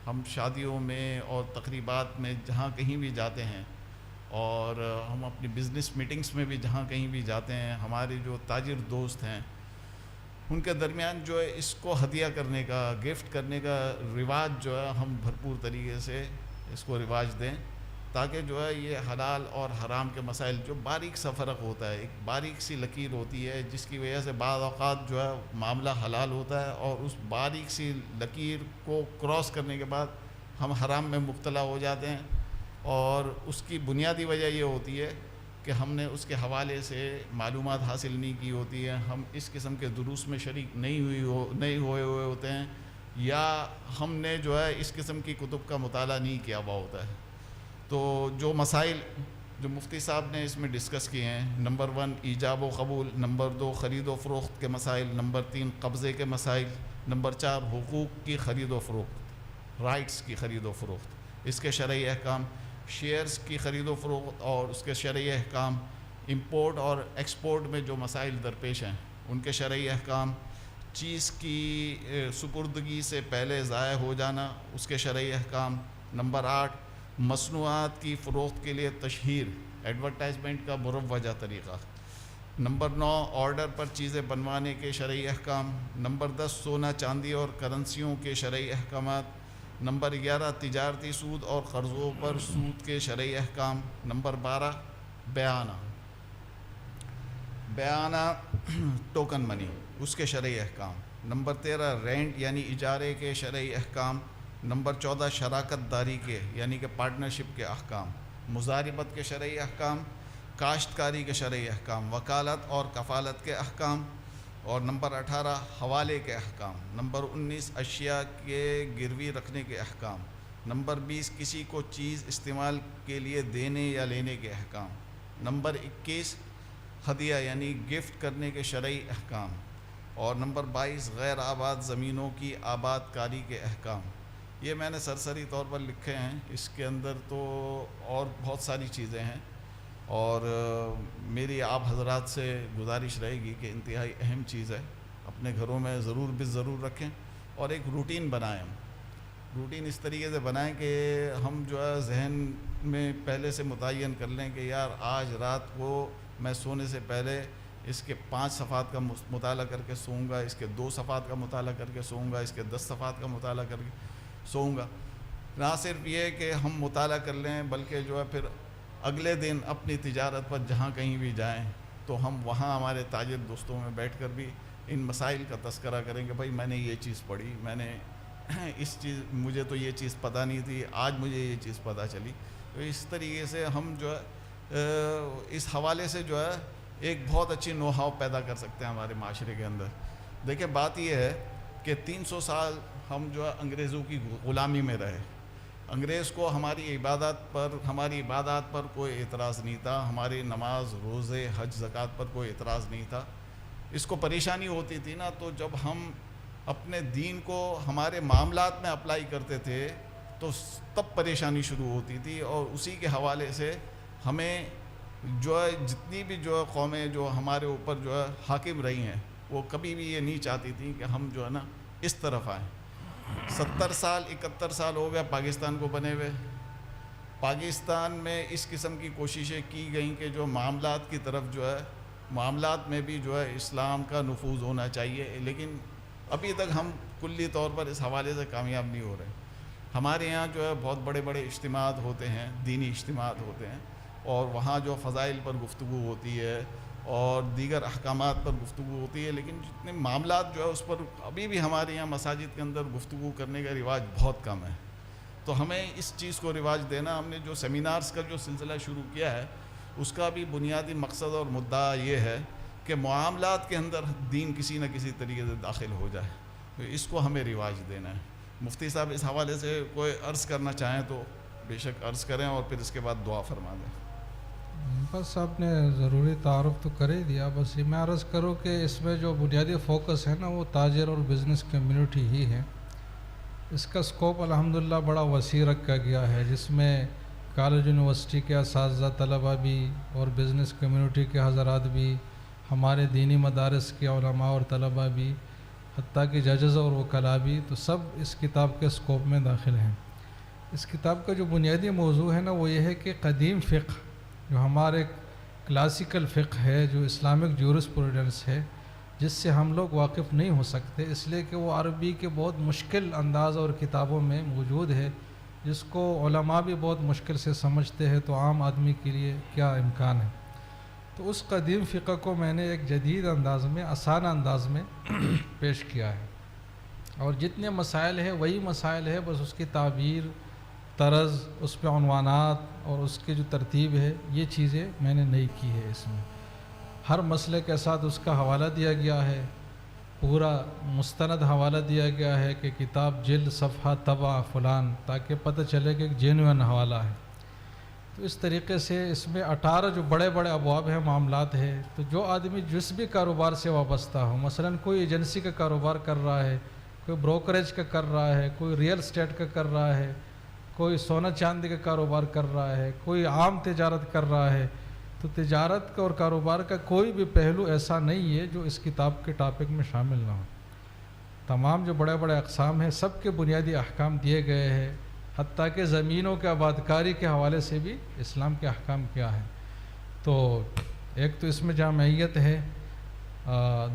ہم شادیوں میں اور تقریبات میں جہاں کہیں بھی جاتے ہیں اور ہم اپنی بزنس میٹنگز میں بھی جہاں کہیں بھی جاتے ہیں, ہمارے جو تاجر دوست ہیں ان کے درمیان جو ہے اس کو ہدیہ کرنے کا, گفٹ کرنے کا رواج جو ہے ہم بھرپور طریقے سے اس کو رواج دیں, تاکہ جو ہے یہ حلال اور حرام کے مسائل جو باریک سا فرق ہوتا ہے, ایک باریک سی لکیر ہوتی ہے جس کی وجہ سے بعض اوقات جو ہے معاملہ حلال ہوتا ہے اور اس باریک سی لکیر کو کراس کرنے کے بعد ہم حرام میں مبتلا ہو جاتے ہیں. اور اس کی بنیادی وجہ یہ ہوتی ہے کہ ہم نے اس کے حوالے سے معلومات حاصل نہیں کی ہوتی ہے, ہم اس قسم کے دروس میں شریک نہیں ہوئے ہوتے ہیں, یا ہم نے جو ہے اس قسم کی کتب کا مطالعہ نہیں کیا ہوا ہوتا ہے. تو جو مسائل جو مفتی صاحب نے اس میں ڈسکس کیے ہیں, نمبر 1 ایجاب و قبول, نمبر 2 خرید و فروخت کے مسائل, نمبر 3 قبضے کے مسائل, نمبر 4 حقوق کی خرید و فروخت, رائٹس کی خرید و فروخت, اس کے شرعی احکام, شیئرز کی خرید و فروخت اور اس کے شرعی احکام, امپورٹ اور ایکسپورٹ میں جو مسائل درپیش ہیں ان کے شرعی احکام, چیز کی سپردگی سے پہلے ضائع ہو جانا اس کے شرعی احکام, نمبر 8 مصنوعات کی فروخت کے لیے تشہیر, ایڈورٹائزمنٹ کا مروجہ طریقہ, نمبر 9 آرڈر پر چیزیں بنوانے کے شرعی احکام, نمبر 10 سونا چاندی اور کرنسیوں کے شرعی احکامات, نمبر 11 تجارتی سود اور قرضوں پر سود کے شرعی احکام, نمبر 12 بیانہ ٹوکن منی اس کے شرعی احکام, نمبر 13 رینٹ یعنی اجارے کے شرعی احکام, نمبر 14 شراکت داری کے یعنی کہ پارٹنرشپ کے احکام, مضاربت کے شرعی احکام, کاشتکاری کے شرعی احکام, وکالت اور کفالت کے احکام, اور نمبر 18 حوالے کے احکام, نمبر 19 اشیاء کے گروی رکھنے کے احکام, نمبر 20 کسی کو چیز استعمال کے لیے دینے یا لینے کے احکام, نمبر 21 ہدیہ یعنی گفٹ کرنے کے شرعی احکام, اور نمبر 22 غیر آباد زمینوں کی آباد کاری کے احکام. یہ میں نے سرسری طور پر لکھے ہیں, اس کے اندر تو اور بہت ساری چیزیں ہیں, اور میری آپ حضرات سے گزارش رہے گی کہ انتہائی اہم چیز ہے, اپنے گھروں میں ضرور رکھیں اور ایک روٹین بنائیں. روٹین اس طریقے سے بنائیں کہ ہم جو ہے ذہن میں پہلے سے متعین کر لیں کہ یار آج رات کو میں سونے سے پہلے اس کے 5 صفحات کا مطالعہ کر کے سوؤں گا, اس کے 2 صفحات کا مطالعہ کر کے سوؤں گا, اس کے 10 صفحات کا مطالعہ کر کے سوؤں گا. نہ صرف یہ کہ ہم مطالعہ کر لیں بلکہ جو ہے پھر اگلے دن اپنی تجارت پر جہاں کہیں بھی جائیں تو ہم وہاں ہمارے تاجر دوستوں میں بیٹھ کر بھی ان مسائل کا تذکرہ کریں کہ بھائی میں نے یہ چیز پڑھی, میں نے مجھے تو یہ چیز پتہ نہیں تھی, آج مجھے یہ چیز پتہ چلی. تو اس طریقے سے ہم جو ہے اس حوالے سے جو ہے ایک بہت اچھی نو ہاؤ پیدا کر سکتے ہیں ہمارے معاشرے کے اندر. دیکھیں بات یہ ہے کہ 300 سال ہم جو ہے انگریزوں کی غلامی میں رہے. انگریز کو ہماری عبادات پر کوئی اعتراض نہیں تھا, ہماری نماز روزے حج زکوٰۃ پر کوئی اعتراض نہیں تھا. اس کو پریشانی ہوتی تھی نا, تو جب ہم اپنے دین کو ہمارے معاملات میں اپلائی کرتے تھے تو تب پریشانی شروع ہوتی تھی. اور اسی کے حوالے سے ہمیں جو ہے جتنی بھی جو ہے قومیں جو ہمارے اوپر جو ہے حاکم رہی ہیں وہ کبھی بھی یہ نہیں چاہتی تھیں کہ ہم جو ہے نا اس طرف آئیں. 70 سال 71 سال ہو گیا پاکستان کو بنے ہوئے. پاکستان میں اس قسم کی کوششیں کی گئیں کہ جو معاملات کی طرف جو ہے معاملات میں بھی جو ہے اسلام کا نفوذ ہونا چاہیے, لیکن ابھی تک ہم کلی طور پر اس حوالے سے کامیاب نہیں ہو رہے. ہمارے یہاں جو ہے بہت بڑے بڑے اجتماعات ہوتے ہیں, دینی اجتماعات ہوتے ہیں, اور وہاں جو فضائل پر گفتگو ہوتی ہے اور دیگر احکامات پر گفتگو ہوتی ہے, لیکن جتنے معاملات جو ہے اس پر ابھی بھی ہمارے یہاں مساجد کے اندر گفتگو کرنے کا رواج بہت کم ہے. تو ہمیں اس چیز کو رواج دینا, ہم نے جو سیمینارز کا جو سلسلہ شروع کیا ہے اس کا بھی بنیادی مقصد اور مدعا یہ ہے کہ معاملات کے اندر دین کسی نہ کسی طریقے سے داخل ہو جائے، تو اس کو ہمیں رواج دینا ہے۔ مفتی صاحب اس حوالے سے کوئی عرض کرنا چاہیں تو بے شک عرض کریں، اور پھر اس کے بعد دعا فرما دیں۔ بس آپ نے ضروری تعارف تو کر ہی دیا، بس یہ میں عرض کروں کہ اس میں جو بنیادی فوکس ہے نا وہ تاجر اور بزنس کمیونٹی ہی ہے۔ اس کا سکوپ الحمدللہ بڑا وسیع رکھا گیا ہے، جس میں کالج یونیورسٹی کے اساتذہ طلبہ بھی اور بزنس کمیونٹی کے حضرات بھی، ہمارے دینی مدارس کے علماء اور طلبہ بھی، حتیٰ کہ ججز اور وکلاء بھی، تو سب اس کتاب کے سکوپ میں داخل ہیں۔ اس کتاب کا جو بنیادی موضوع ہے نا وہ یہ ہے کہ قدیم فقہ جو ہمارے کلاسیکل فقہ ہے، جو اسلامک جورسپروڈنس ہے، جس سے ہم لوگ واقف نہیں ہو سکتے، اس لیے کہ وہ عربی کے بہت مشکل انداز اور کتابوں میں موجود ہے، جس کو علماء بھی بہت مشکل سے سمجھتے ہیں، تو عام آدمی کے لیے کیا امکان ہے۔ تو اس قدیم فقہ کو میں نے ایک جدید انداز میں، آسان انداز میں پیش کیا ہے، اور جتنے مسائل ہیں وہی مسائل ہے، بس اس کی تعبیر، طرز، اس پہ عنوانات اور اس کی جو ترتیب ہے، یہ چیزیں میں نے نہیں کی ہے۔ اس میں ہر مسئلے کے ساتھ اس کا حوالہ دیا گیا ہے، پورا مستند حوالہ دیا گیا ہے کہ کتاب، جلد، صفحہ، طبع فلان، تاکہ پتہ چلے کہ ایک جینوئن حوالہ ہے۔ تو اس طریقے سے اس میں 18 جو بڑے بڑے ابواب ہیں، معاملات ہے، تو جو آدمی جس بھی کاروبار سے وابستہ ہو، مثلا کوئی ایجنسی کا کاروبار کر رہا ہے، کوئی بروکریج کا کر رہا ہے، کوئی ریئل اسٹیٹ کا کر رہا ہے، کوئی سونا چاندی کا کاروبار کر رہا ہے، کوئی عام تجارت کر رہا ہے، تو تجارت کا اور کاروبار کا کوئی بھی پہلو ایسا نہیں ہے جو اس کتاب کے ٹاپک میں شامل نہ ہو۔ تمام جو بڑے بڑے اقسام ہیں، سب کے بنیادی احکام دیے گئے ہیں، حتیٰ کہ زمینوں کے آبادکاری کے حوالے سے بھی اسلام کے احکام کیا ہیں۔ تو ایک تو اس میں جامعیت ہے،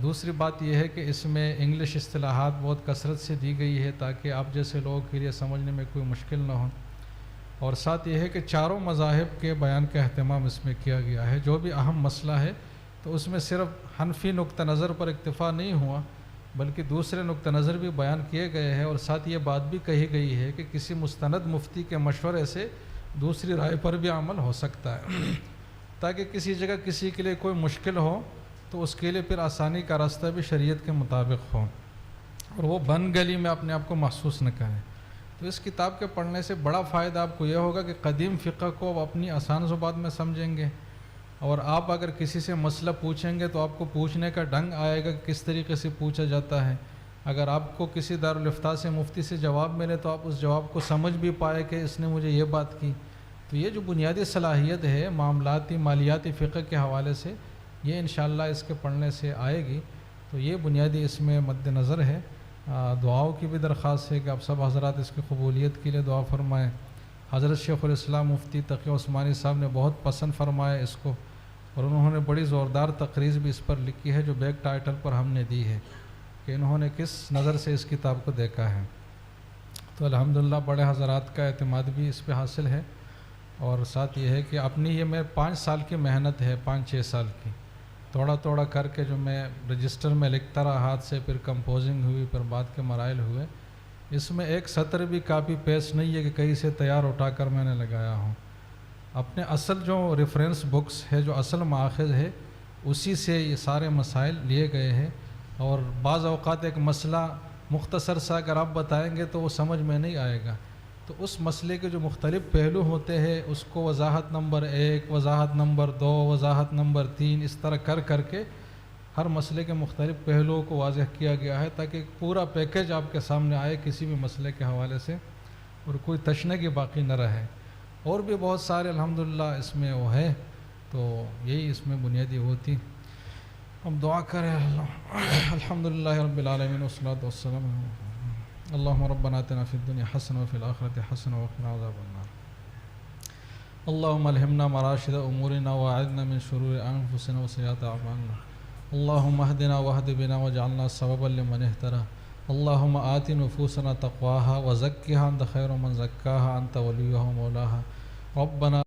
دوسری بات یہ ہے کہ اس میں انگلش اصطلاحات بہت کثرت سے دی گئی ہے، تاکہ آپ جیسے لوگوں کے لیے سمجھنے میں کوئی مشکل نہ ہو، اور ساتھ یہ ہے کہ چاروں مذاہب کے بیان کا اہتمام اس میں کیا گیا ہے۔ جو بھی اہم مسئلہ ہے تو اس میں صرف حنفی نقطہ نظر پر اکتفا نہیں ہوا، بلکہ دوسرے نقطہ نظر بھی بیان کیے گئے ہیں، اور ساتھ یہ بات بھی کہی گئی ہے کہ کسی مستند مفتی کے مشورے سے دوسری رائے پر بھی عمل ہو سکتا ہے، تاکہ کسی جگہ کسی کے لیے کوئی مشکل ہو تو اس کے لیے پھر آسانی کا راستہ بھی شریعت کے مطابق ہو، اور وہ بن گلی میں اپنے آپ کو محسوس نہ کریں۔ تو اس کتاب کے پڑھنے سے بڑا فائدہ آپ کو یہ ہوگا کہ قدیم فقہ کو آپ اپنی آسان زبان میں سمجھیں گے، اور آپ اگر کسی سے مسئلہ پوچھیں گے تو آپ کو پوچھنے کا ڈھنگ آئے گا کہ کس طریقے سے پوچھا جاتا ہے۔ اگر آپ کو کسی دارالافتاء سے، مفتی سے جواب ملے تو آپ اس جواب کو سمجھ بھی پائے کہ اس نے مجھے یہ بات کی۔ تو یہ جو بنیادی صلاحیت ہے معاملاتی مالیاتی فقہ کے حوالے سے، یہ انشاءاللہ اس کے پڑھنے سے آئے گی۔ تو یہ بنیادی اس میں مد نظر ہے۔ دعاؤں کی بھی درخواست ہے کہ آپ سب حضرات اس کی قبولیت کے لیے دعا فرمائیں۔ حضرت شیخ الاسلام مفتی تقی عثمانی صاحب نے بہت پسند فرمایا اس کو، اور انہوں نے بڑی زوردار تقریر بھی اس پر لکھی ہے، جو بیک ٹائٹل پر ہم نے دی ہے کہ انہوں نے کس نظر سے اس کتاب کو دیکھا ہے۔ تو الحمدللہ بڑے حضرات کا اعتماد بھی اس پہ حاصل ہے، اور ساتھ یہ ہے کہ اپنی یہ میں 5 سال کی محنت ہے، 5-6 سال کی، تھوڑا تھوڑا کر کے جو میں رجسٹر میں لکھتا رہا ہاتھ سے، پھر کمپوزنگ ہوئی، پھر بعد کے مراحل ہوئے۔ اس میں ایک سطر بھی کاپی پیسٹ نہیں ہے کہ کہیں سے تیار اٹھا کر میں نے لگایا ہوں۔ اپنے اصل جو ریفرنس بکس ہے، جو اصل ماخذ ہے، اسی سے یہ سارے مسائل لیے گئے ہیں، اور بعض اوقات ایک مسئلہ مختصر سا اگر آپ بتائیں گے تو وہ سمجھ میں نہیں آئے گا، تو اس مسئلے کے جو مختلف پہلو ہوتے ہیں اس کو وضاحت نمبر 1، وضاحت نمبر 2، وضاحت نمبر 3، اس طرح کر کے ہر مسئلے کے مختلف پہلوؤں کو واضح کیا گیا ہے، تاکہ پورا پیکج آپ کے سامنے آئے کسی بھی مسئلے کے حوالے سے، اور کوئی تشنگی باقی نہ رہے۔ اور بھی بہت سارے الحمدللہ اس میں وہ ہے، تو یہی اس میں بنیادی ہوتی۔ ہم دعا کریں، الحمدللہ رب العالمین والصلاۃ والسلام اللہم ربنا آتنا فی الدنیا حسنہ وفی الآخرۃ حسنہ وقنا عذاب النار۔ اللہم الہمنا مراشد امورنا واعذنا من شرور انفسنا وسیئات اعمالنا۔ اللہم اہدنا واہد بنا واجعلنا سببا لمن اہتدی۔ اللہم آت نفوسنا تقواها وزکها انت خیر من زکاها انت ولیها مولاها۔ ربنا